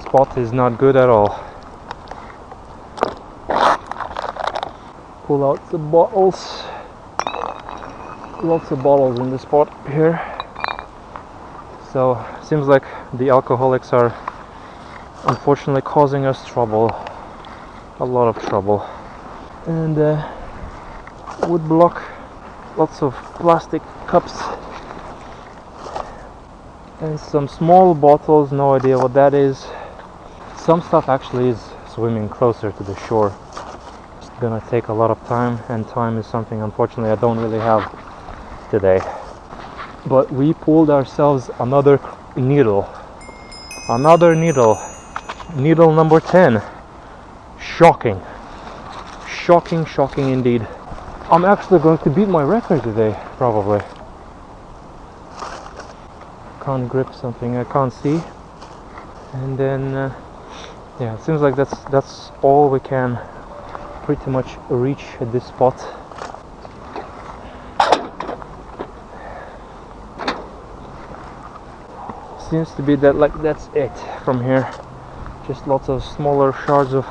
Spot is not good at all. Pull out the bottles. Lots of bottles in the spot here. So seems like the alcoholics are unfortunately causing us trouble, a lot of trouble. And wood block, lots of plastic cups and some small bottles, no idea what that is. Some stuff actually is swimming closer to the shore. It's gonna take a lot of time, and time is something unfortunately I don't really have today. But we pulled ourselves another needle. Needle number 10. Shocking. Shocking indeed. I'm actually going to beat my record today, probably. Can't grip something I can't see. And then, yeah, it seems like that's all we can pretty much reach at this spot. Seems to be that that's it from here. Just lots of smaller shards of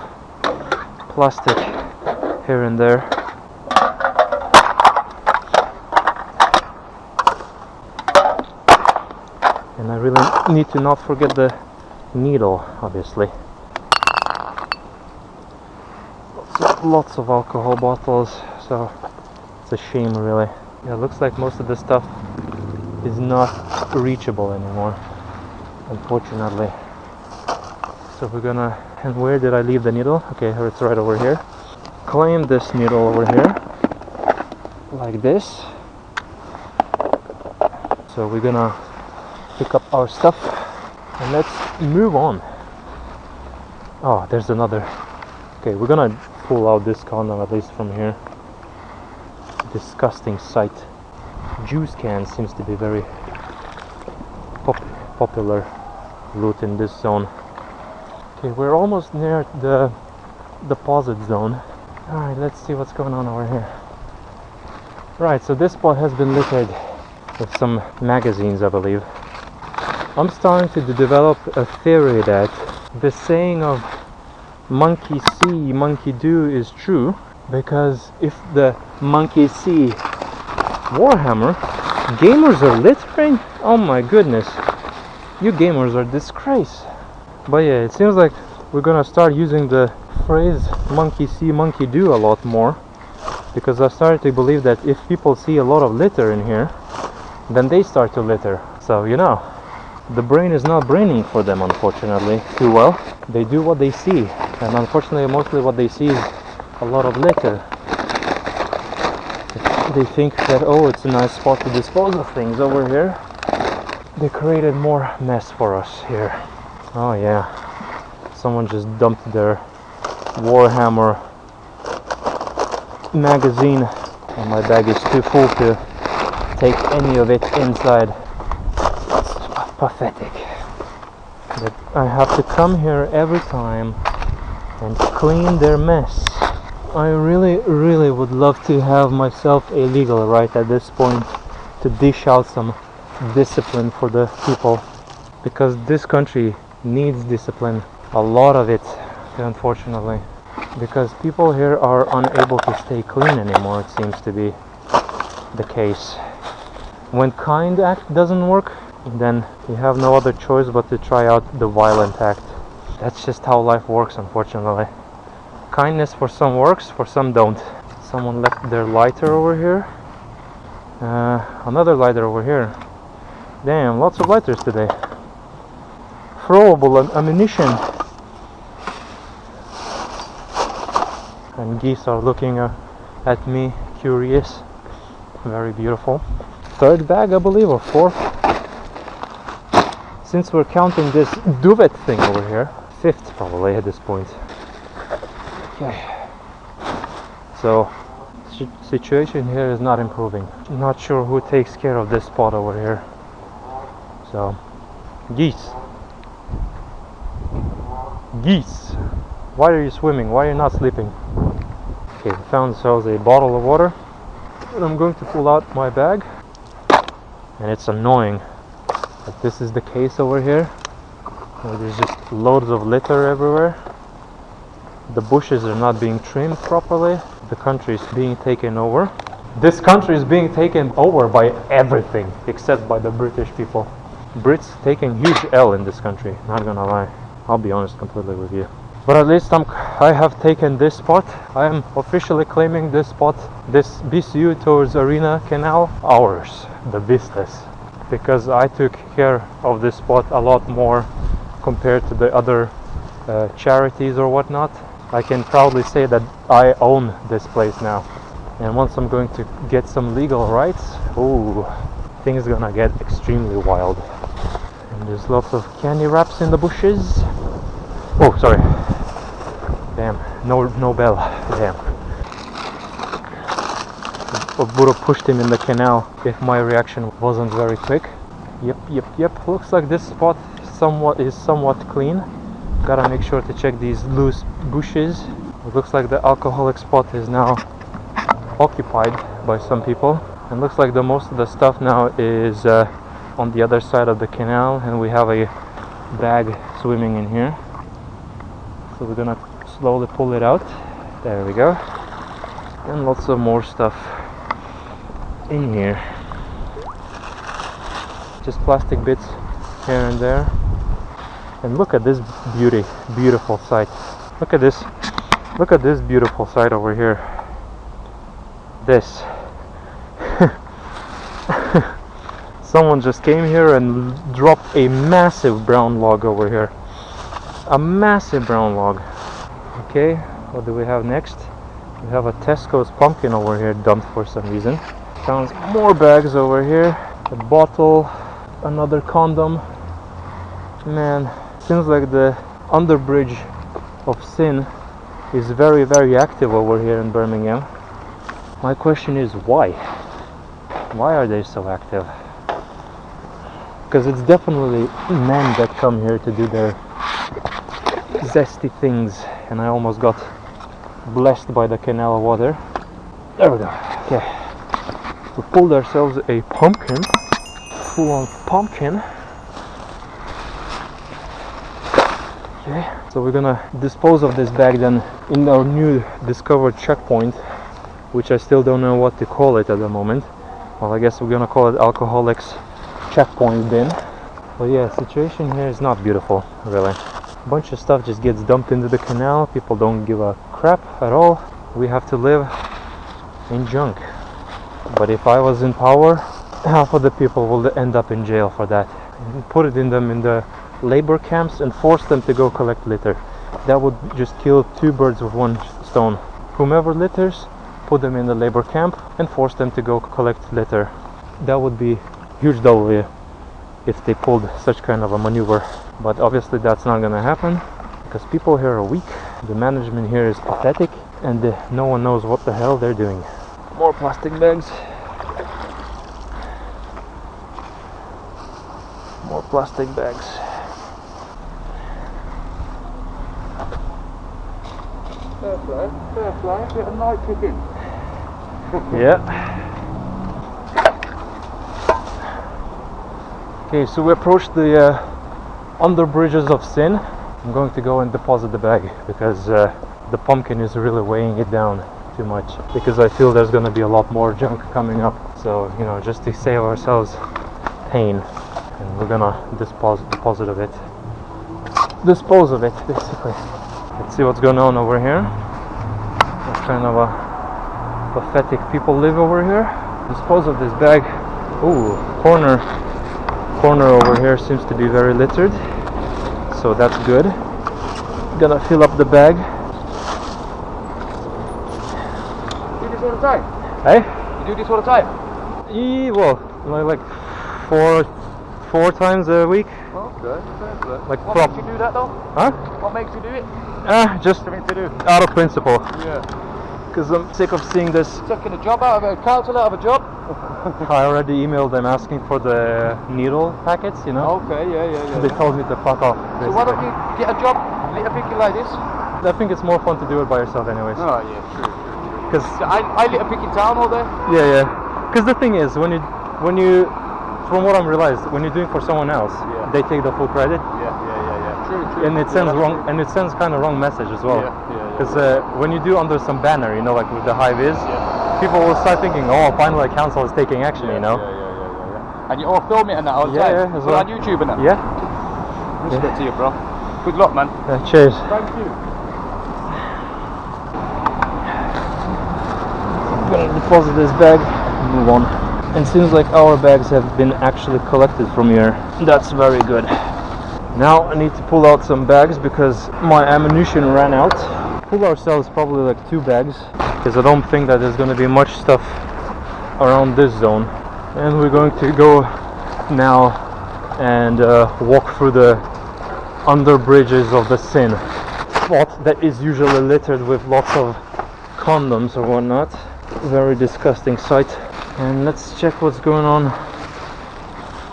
plastic here and there. And I really need to not forget the needle, obviously. Lots of alcohol bottles, so it's a shame really. Yeah, it looks like most of the stuff is not reachable anymore, unfortunately. So we're gonna, and where did I leave the needle? Okay, it's right over here. Claim this needle over here, like this. So we're gonna pick up our stuff and let's move on. Oh, there's another. Okay, we're gonna pull out this condom at least from here. Disgusting sight. Juice cans seems to be very popular loot in this zone. Okay, we're almost near the deposit zone. Alright, let's see what's going on over here. Right, so this spot has been littered with some magazines, I believe. I'm starting to develop a theory that the saying of monkey see, monkey do is true, because if the monkey see Warhammer, gamers are littering? Oh my goodness, you gamers are disgrace. But yeah, it seems like we're gonna start using the phrase monkey see, monkey do a lot more, because I started to believe that if people see a lot of litter in here, then they start to litter. So, you know, the brain is not braining for them, unfortunately, too well. They do what they see, and unfortunately mostly what they see is a lot of litter. They think that, oh, it's a nice spot to dispose of things over here. They created more mess for us here. Oh yeah, someone just dumped their Warhammer magazine and my bag is too full to take any of it inside. It's pathetic that I have to come here every time and clean their mess. I really would love to have myself a legal right at this point to dish out some discipline for the people, because this country needs discipline, a lot of it, unfortunately, because people here are unable to stay clean anymore. It seems to be the case. When kind act doesn't work, then you have no other choice but to try out the violent act. That's just how life works, unfortunately. Kindness for some works, for some don't. Someone left their lighter over here. Another lighter over here. Damn, lots of lighters today. Throwable ammunition. And geese are looking at me, curious. Very beautiful. Third bag, I believe, or fourth. Since we're counting this duvet thing over here, fifth probably at this point. Okay. So, situation here is not improving. Not sure who takes care of this spot over here. So, geese. Geese! Why are you swimming? Why are you not sleeping? Okay, we found ourselves a bottle of water. And I'm going to pull out my bag. And it's annoying that this is the case over here, where there's just loads of litter everywhere. The bushes are not being trimmed properly. The country is being taken over. This country is being taken over by everything except by the British people. Brits taking huge L in this country, not gonna lie. I'll be honest completely with you. But at least I have taken this spot. I am officially claiming this spot, this BCU towards Birmingham Canal, ours, the business. Because I took care of this spot a lot more compared to the other charities or whatnot. I can proudly say that I own this place now. And once I'm going to get some legal rights, ooh, things are gonna get extremely wild. And there's lots of candy wraps in the bushes. Oh, sorry. Damn, no bell. Damn. I would have pushed him in the canal if my reaction wasn't very quick. Yep. Looks like this spot is somewhat clean. Gotta make sure to check these loose bushes. It looks like the alcoholic spot is now occupied by some people. And looks like the most of the stuff now is on the other side of the canal, and we have a bag swimming in here. So we're gonna slowly pull it out. There we go. And lots of more stuff in here. Just plastic bits here and there. And look at this beautiful sight. Look at this beautiful sight over here. This. Someone just came here and dropped a massive brown log over here. A massive brown log. Okay, what do we have next? We have a Tesco's pumpkin over here dumped for some reason. Found more bags over here. A bottle, another condom. Man, seems like the underbridge of sin is very, very active over here in Birmingham. My question is why? Why are they so active? Because it's definitely men that come here to do their zesty things, and I almost got blessed by the canal water. There we go. Okay, we pulled ourselves a pumpkin, full-on pumpkin. Okay, so we're gonna dispose of this bag then in our new discovered checkpoint, which I still don't know what to call it at the moment. Well, I guess we're gonna call it Alcoholics Checkpoint bin. But yeah, situation here is not beautiful, really. A bunch of stuff just gets dumped into the canal. People don't give a crap at all. We have to live in junk. But if I was in power, half of the people will end up in jail for that. Put it in them in the labor camps and force them to go collect litter. That would just kill two birds with one stone. Whomever litters, put them in the labor camp and force them to go collect litter. That would be huge W if they pulled such kind of a maneuver. But obviously that's not gonna happen because people here are weak. The management here is pathetic, and no one knows what the hell they're doing. More plastic bags. More plastic bags. Fair play, bit of night picking. Yeah. Okay, so we approached the under bridges of sin. I'm going to go and deposit the bag because the pumpkin is really weighing it down too much, because I feel there's going to be a lot more junk coming up. So, you know, just to save ourselves pain, and we're gonna dispose of it, basically. Let's see what's going on over here. What kind of a pathetic people live over here. Dispose of this bag. Ooh, corner over here seems to be very littered, so that's good. Gonna fill up the bag. You do this all the time? Hey? You do this all the time? Well, like four times a week. Okay, fair play. Like what makes you do that though? Huh? What makes you do it? Just Something to do. out of principle. Yeah. Because I'm sick of seeing this. Taking a job out of a council, out of a job? I already emailed them asking for the needle packets, you know. Okay, yeah. They told me to fuck off. So why don't you get a job, litter picking like this? I think it's more fun to do it by yourself anyways. Oh yeah, true. Because I litter picking town all day. yeah. Because the thing is, when you, from what I'm realized, when you're doing for someone else, Yeah. they take the full credit. Yeah. True. And it sends wrong, and it sends kind of wrong message as well. Because when you do under some banner, you know, like with the high vis, people will start thinking, oh, finally a council is taking action, you know. Yeah. And you all film it and that all the time. Yeah, as well. On YouTube and that. Yeah. Respect to you, bro. Good luck, man. Cheers. Thank you. I'm gonna deposit this bag and move on. And it seems like our bags have been actually collected from here. That's very good. Now I need to pull out some bags because my ammunition ran out. Pull ourselves probably like 2 bags because I don't think that there's going to be much stuff around this zone. And we're going to go now and walk through the under bridges of the sin spot that is usually littered with lots of condoms or whatnot. Very disgusting sight. And let's check what's going on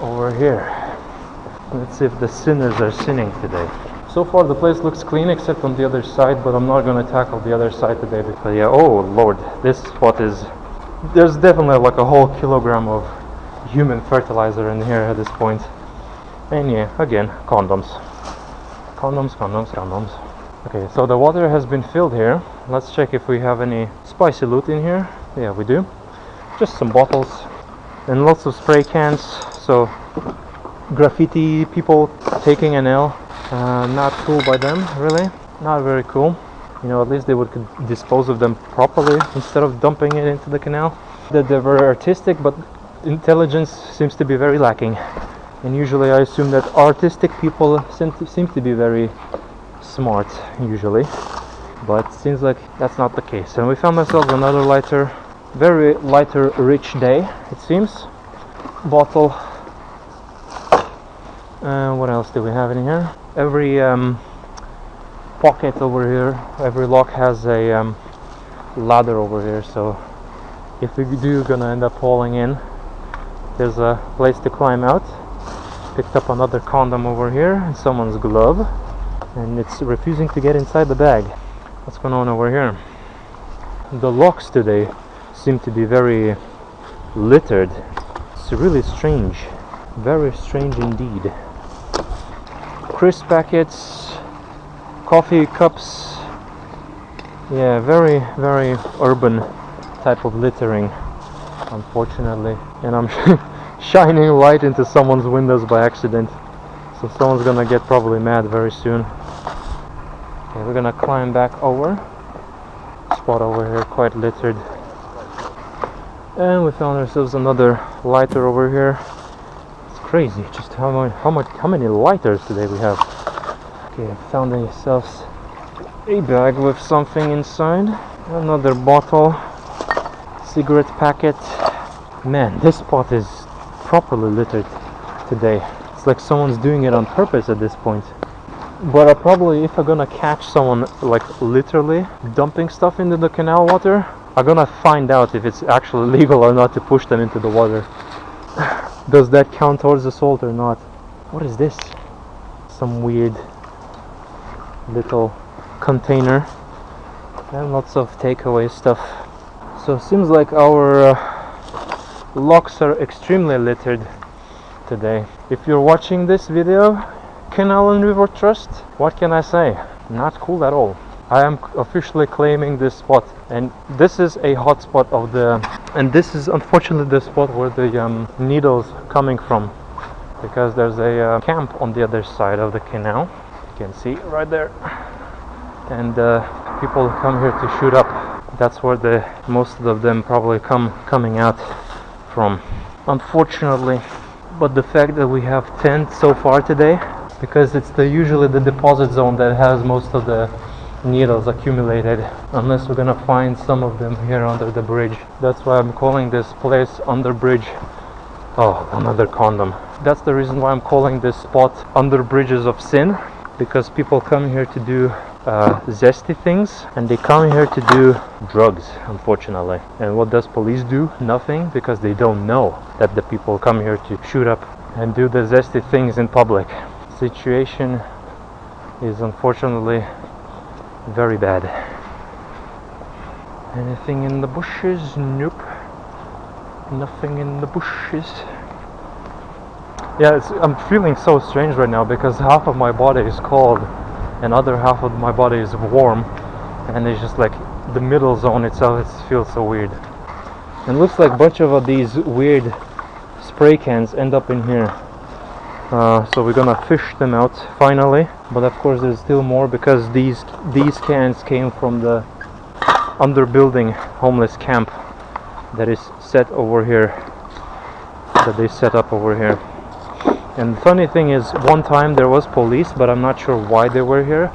over here. Let's see if the sinners are sinning today. So far the place looks clean except on the other side, but I'm not gonna tackle the other side today. But yeah, oh lord, this spot is... there's definitely like a whole kilogram of human fertilizer in here at this point. And yeah, again, condoms. Condoms, condoms, condoms. Okay, so the water has been filled here. Let's check if we have any spicy loot in here. Yeah, we do. Just some bottles and lots of spray cans. So graffiti people taking an L. Not cool by them, really. Not very cool. You know, at least they would dispose of them properly instead of dumping it into the canal. That they were artistic, but intelligence seems to be very lacking. And usually I assume that artistic people seem to be very smart, usually. But it seems like that's not the case. And we found ourselves another lighter, very lighter rich day, it seems. Bottle. What else do we have in here? Every pocket over here, every lock has a ladder over here, so if we do gonna end up falling in, there's a place to climb out. Picked up another condom over here and someone's glove, and it's refusing to get inside the bag. What's going on over here? The locks today seem to be very littered. It's really strange, very strange indeed. Crisp packets, coffee cups. Yeah, very urban type of littering, unfortunately. And I'm shining light into someone's windows by accident, so someone's gonna get probably mad very soon. Okay, we're gonna climb back over. Spot over here quite littered, and we found ourselves another lighter over here. It's crazy just how many lighters today we have. Okay, found ourselves a bag with something inside, another bottle, cigarette packet. Man, this spot is properly littered today. It's like someone's doing it on purpose at this point. But I probably, if I'm gonna catch someone like literally dumping stuff into the canal water, I'm gonna find out if it's actually legal or not to push them into the water. Does that count towards assault or not? What is this? Some weird little container and lots of takeaway stuff. So it seems like our locks are extremely littered today. If you're watching this video, Canal and River Trust, what can I say? Not cool at all. I am officially claiming this spot, and this is a hot spot of the, and this is unfortunately the spot where the needles coming from, because there's a camp on the other side of the canal. You can see right there, and people come here to shoot up. That's where the most of them probably coming out from, unfortunately. But the fact that we have 10 so far today, because it's usually the deposit zone that has most of the needles accumulated, unless we're gonna find some of them here under the bridge. That's why I'm calling this place Under Bridge. Oh, another condom. That's the reason why I'm calling this spot Under Bridges of Sin, because people come here to do zesty things, and they come here to do drugs, unfortunately. And what does police do? Nothing, because they don't know that the people come here to shoot up and do the zesty things in public. Situation is unfortunately very bad. Anything in the bushes? Nope, nothing in the bushes. Yeah, I'm feeling so strange right now, because half of my body is cold and other half of my body is warm, and it's just like the middle zone itself, it feels so weird. And it looks like a bunch of these weird spray cans end up in here. So we're gonna fish them out finally, but of course there's still more, because these cans came from the underbuilding homeless camp that is set over here, that they set up over here. And the funny thing is, one time there was police, but I'm not sure why they were here.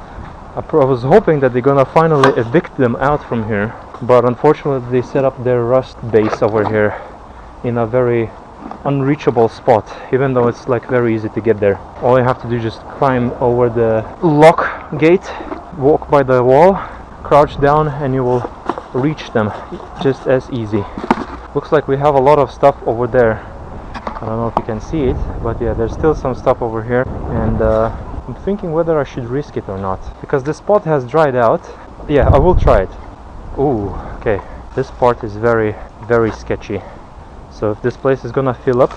I was hoping that they're gonna finally evict them out from here, but unfortunately they set up their rust base over here in a very unreachable spot, even though it's like very easy to get there. All you have to do is just climb over the lock gate, walk by the wall, crouch down, and you will reach them just as easy. Looks like we have a lot of stuff over there. I don't know if you can see it, but yeah, there's still some stuff over here, and I'm thinking whether I should risk it or not, because the spot has dried out. Yeah, I will try it. Ooh, okay. This part is very, very sketchy. So if this place is gonna fill up,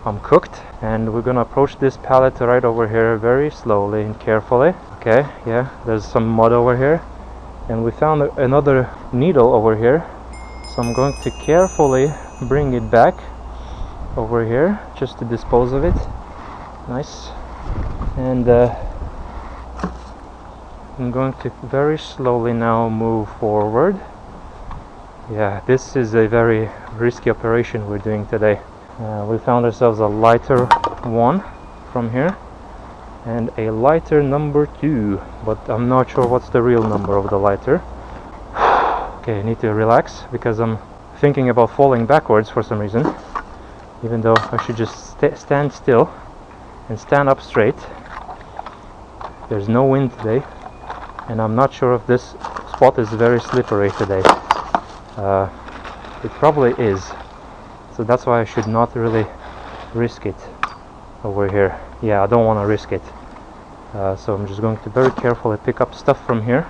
I'm cooked. And we're gonna approach this pallet right over here very slowly and carefully. Okay, yeah, there's some mud over here. And we found another needle over here. So I'm going to carefully bring it back over here just to dispose of it. Nice. And I'm going to very slowly now move forward. Yeah, this is a very risky operation we're doing today. We found ourselves a lighter one from here and a lighter number 2, but I'm not sure what's the real number of the lighter. Okay, I need to relax because I'm thinking about falling backwards for some reason, even though I should just stand still and stand up straight. There's no wind today, and I'm not sure if this spot is very slippery today. It probably is, so that's why I should not really risk it over here. Yeah, I don't want to risk it. So I'm just going to very carefully pick up stuff from here.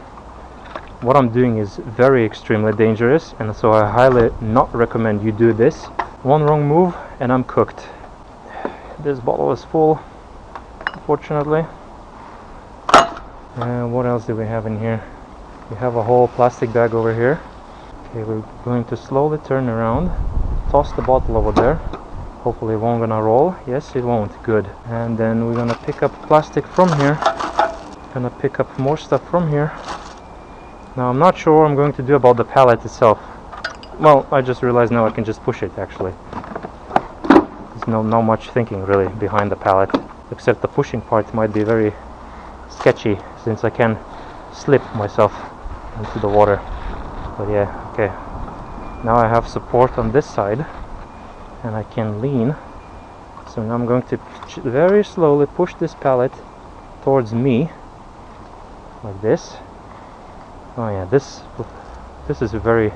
What I'm doing is very extremely dangerous, and so I highly not recommend you do this. One wrong move and I'm cooked. This bottle is full, unfortunately. What else do we have in here? We have a whole plastic bag over here. Okay, we're going to slowly turn around, toss the bottle over there. Hopefully it won't gonna roll. Yes, it won't. Good. And then we're gonna pick up plastic from here. Gonna pick up more stuff from here. Now I'm not sure what I'm going to do about the pallet itself. Well, I just realized now I can just push it actually. There's no much thinking really behind the pallet, except the pushing part might be very sketchy since I can slip myself into the water. But yeah, okay. Now I have support on this side and I can lean. So now I'm going to very slowly push this pallet towards me like this. Oh yeah, this is a very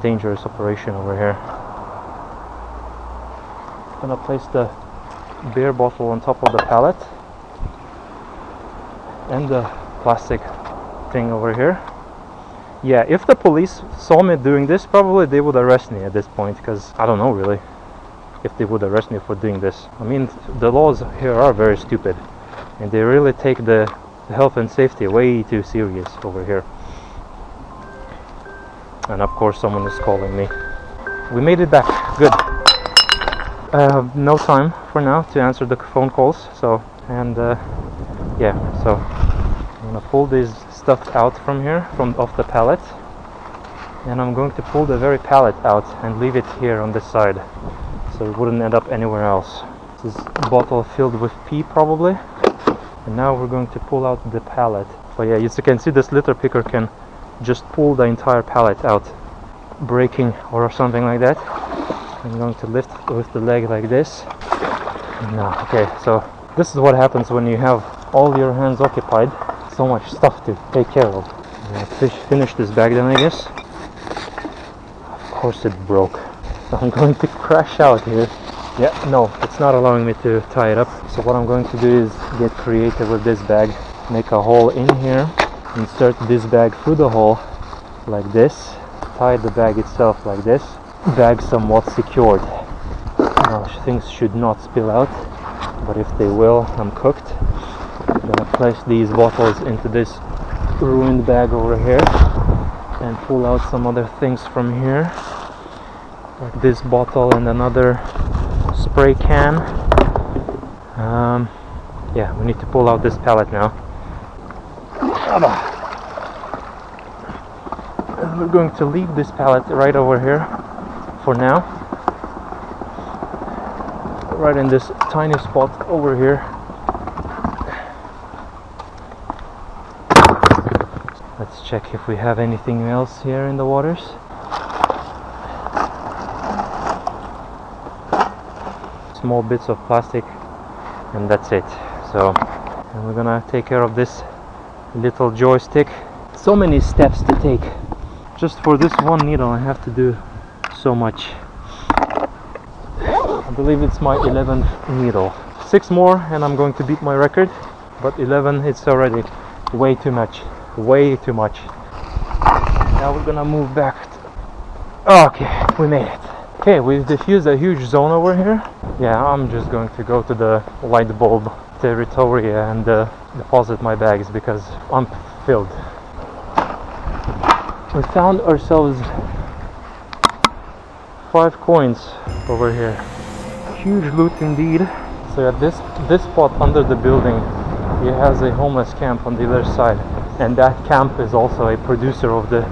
dangerous operation over here. I'm gonna place the beer bottle on top of the pallet and the plastic thing over here. Yeah, if the police saw me doing this, probably they would arrest me at this point, because I don't know really if they would arrest me for doing this. I mean, the laws here are very stupid and they really take the health and safety way too serious over here. And of course someone is calling me. We made it back. Good. I have no time for now to answer the phone calls, so yeah, so I'm gonna pull this stuff out from here, off the pallet, and I'm going to pull the very pallet out and leave it here on this side so it wouldn't end up anywhere else. This is a bottle filled with pee probably, and now we're going to pull out the pallet. But yeah, as you can see, this litter picker can just pull the entire pallet out, breaking or something like that. I'm going to lift with the leg like this. Now, okay, so this is what happens when you have all your hands occupied. So much stuff to take care of. I'm gonna finish this bag then, I guess. Of course it broke. So I'm going to crash out here. Yeah, no, it's not allowing me to tie it up. So what I'm going to do is get creative with this bag. Make a hole in here. Insert this bag through the hole like this. Tie the bag itself like this. Bag somewhat secured. Now things should not spill out, but if they will, I'm cooked. I'm gonna place these bottles into this ruined bag over here and pull out some other things from here, like this bottle and another spray can. Yeah, we need to pull out this pallet now. And we're going to leave this pallet right over here for now, right in this tiny spot over here. Let's check if we have anything else here in the waters. Small bits of plastic and that's it. So, and we're gonna take care of this little joystick. So many steps to take. Just for this one needle I have to do so much. I believe it's my 11th needle. 6 more and I'm going to beat my record. but 11 it's already way too much. Way too much. Now we're gonna move back. Okay, we made it. Okay, we've diffused a huge zone over here. Yeah, I'm just going to go to the light bulb territory and deposit my bags because I'm filled. We found ourselves 5 coins over here. Huge loot indeed. So at this spot under the building, it has a homeless camp on the other side, and that camp is also a producer of the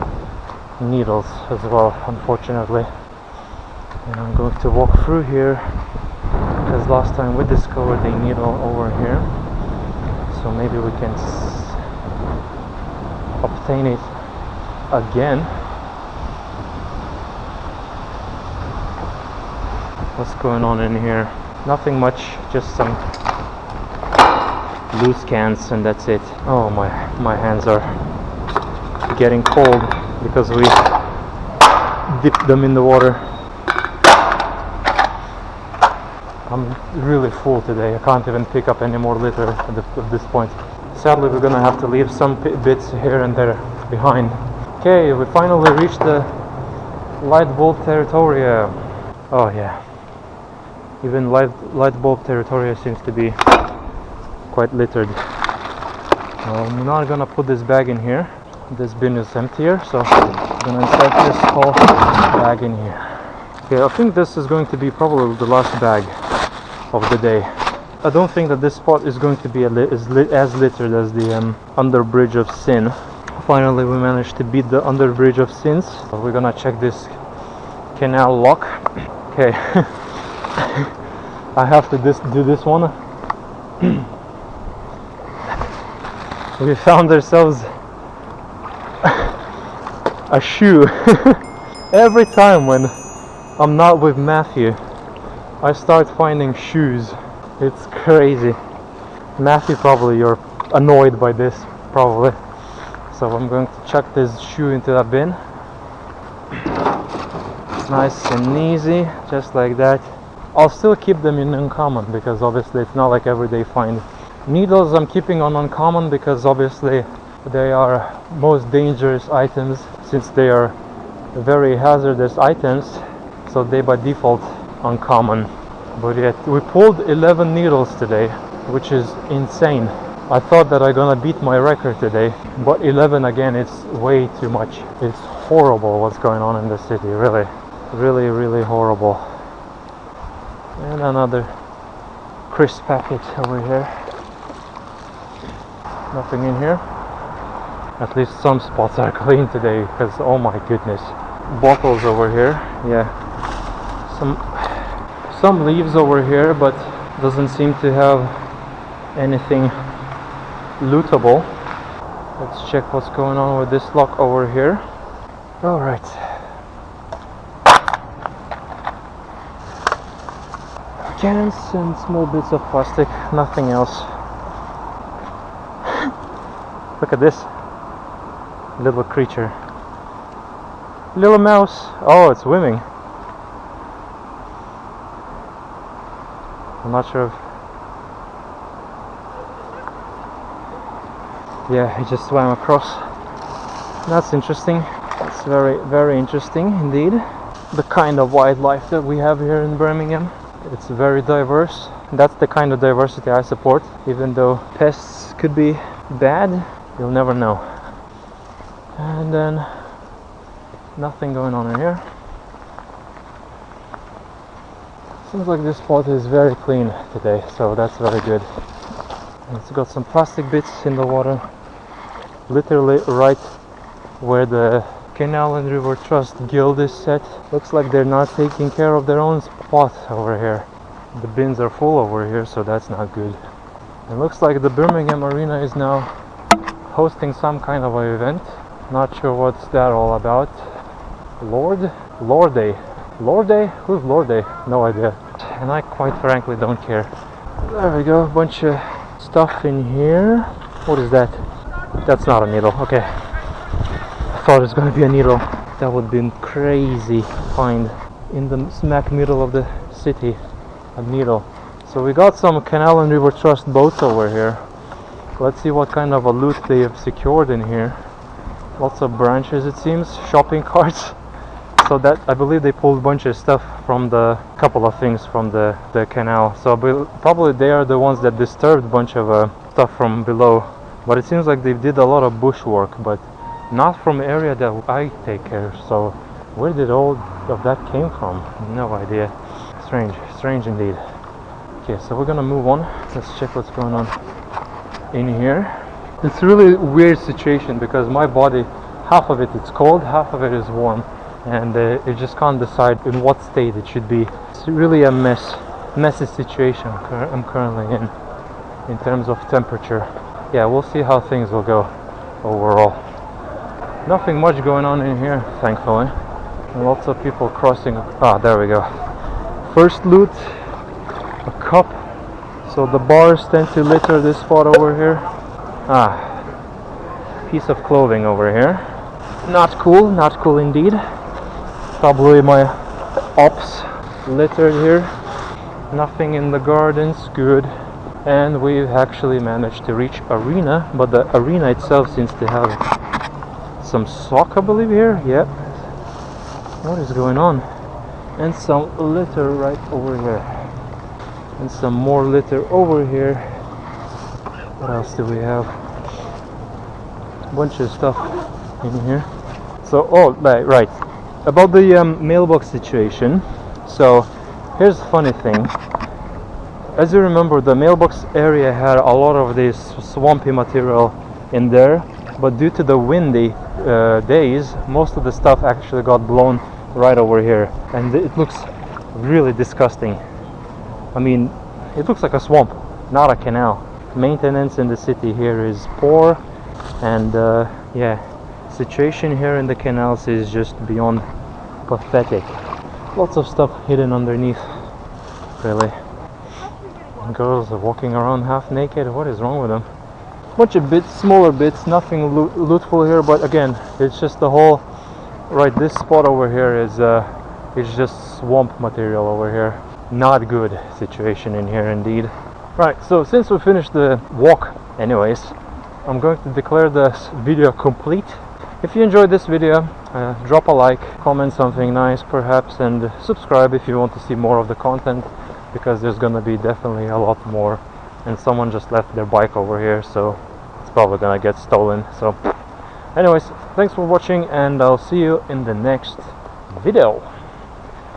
needles as well, unfortunately. And I'm going to walk through here because last time we discovered a needle over here, so maybe we can obtain it again. What's going on in here? Nothing much, just some loose cans and that's it. Oh, my hands are getting cold because we dipped them in the water. I'm really full today. I can't even pick up any more litter at this point. Sadly, we're gonna have to leave some bits here and there behind. Okay, we finally reached the light bulb territory. Oh yeah, even light bulb territory seems to be quite littered. I'm not gonna put this bag in here. This bin is emptier, so I'm gonna insert this whole bag in here. Okay, I think this is going to be probably the last bag of the day. I don't think that this spot is going to be as littered as the under bridge of sin. Finally, we managed to beat the under bridge of sins. So we're gonna check this canal lock. Okay, I have to do this one. We found ourselves a shoe. Every time when I'm not with Matthew, I start finding shoes. It's crazy. Matthew, probably you're annoyed by this, probably. So I'm going to chuck this shoe into that bin. Nice and easy, just like that. I'll still keep them in uncommon because obviously it's not like everyday find. Needles I'm keeping on uncommon because obviously they are most dangerous items since they are very hazardous items, so they by default uncommon. But yet we pulled 11 needles today, which is insane. I thought that I'm gonna beat my record today, but 11 again, it's way too much. It's horrible what's going on in the city, really, really, really horrible. And another crisp packet over here. Nothing in here. At least some spots are clean today, because oh my goodness. Bottles over here, yeah. Some leaves over here, but doesn't seem to have anything lootable. Let's check what's going on with this lock over here. All right. Cans and small bits of plastic, nothing else. Look at this little creature. Little mouse. Oh, it's swimming. I'm not sure if... Yeah, he just swam across. That's interesting. It's very, very interesting indeed. The kind of wildlife that we have here in Birmingham. It's very diverse. That's the kind of diversity I support. Even though pests could be bad, you'll never know. And then nothing going on in here. Seems like this spot is very clean today, so that's very good. It's got some plastic bits in the water, literally right where the Canal and River Trust Guild is set. Looks like they're not taking care of their own spot over here. The bins are full over here, so that's not good. It looks like the Birmingham Arena is now hosting some kind of an event. Not sure what's that all about. Lord Day? Who's Lord Day? No idea. And I quite frankly don't care. There we go, a bunch of stuff in here. What is that? That's not a needle, okay. I thought it was going to be a needle. That would be crazy find in the smack middle of the city. A needle. So we got some Canal and River Trust boats over here. Let's see what kind of a loot they have secured in here. Lots of branches, it seems, shopping carts. So that, I believe they pulled a bunch of stuff from the couple of things from the canal. So probably they are the ones that disturbed a bunch of stuff from below. But it seems like they did a lot of bush work, but not from area that I take care of. So where did all of that came from? No idea. Strange indeed. Okay, so we're gonna move on. Let's check what's going on in here. It's a really weird situation because my body, half of it is cold, half of it is warm, and it just can't decide in what state it should be. It's really a messy situation I'm currently in terms of temperature. Yeah, we'll see how things will go overall. Nothing much going on in here, thankfully. And lots of people crossing. Ah, there we go. First loot, a cup. So the bars tend to litter this spot over here. Ah, piece of clothing over here. Not cool indeed. Probably my ops littered here. Nothing in the gardens, good. And we've actually managed to reach arena, but the arena itself seems to have some sock, I believe, here. Yep. What is going on? And some litter right over here. And some more litter over here. What else do we have? A bunch of stuff in here. So, right. About the mailbox situation. So, here's the funny thing. As you remember, the mailbox area had a lot of this swampy material in there, but due to the windy days, most of the stuff actually got blown right over here, and it looks really disgusting. I mean, it looks like a swamp, not a canal. Maintenance in the city here is poor, and yeah, situation here in the canals is just beyond pathetic. Lots of stuff hidden underneath, really. Girls are walking around half naked. What is wrong with them? Bunch of bits, smaller bits, nothing lootful here, but again, it's just the whole, right, this spot over here is it's just swamp material over here. Not good situation in here indeed. Right, so since we finished the walk anyways, I'm going to declare this video complete. If you enjoyed this video, drop a like, comment something nice perhaps, and subscribe if you want to see more of the content, because there's gonna be definitely a lot more. And someone just left their bike over here, so it's probably gonna get stolen. So anyways, thanks for watching, and I'll see you in the next video.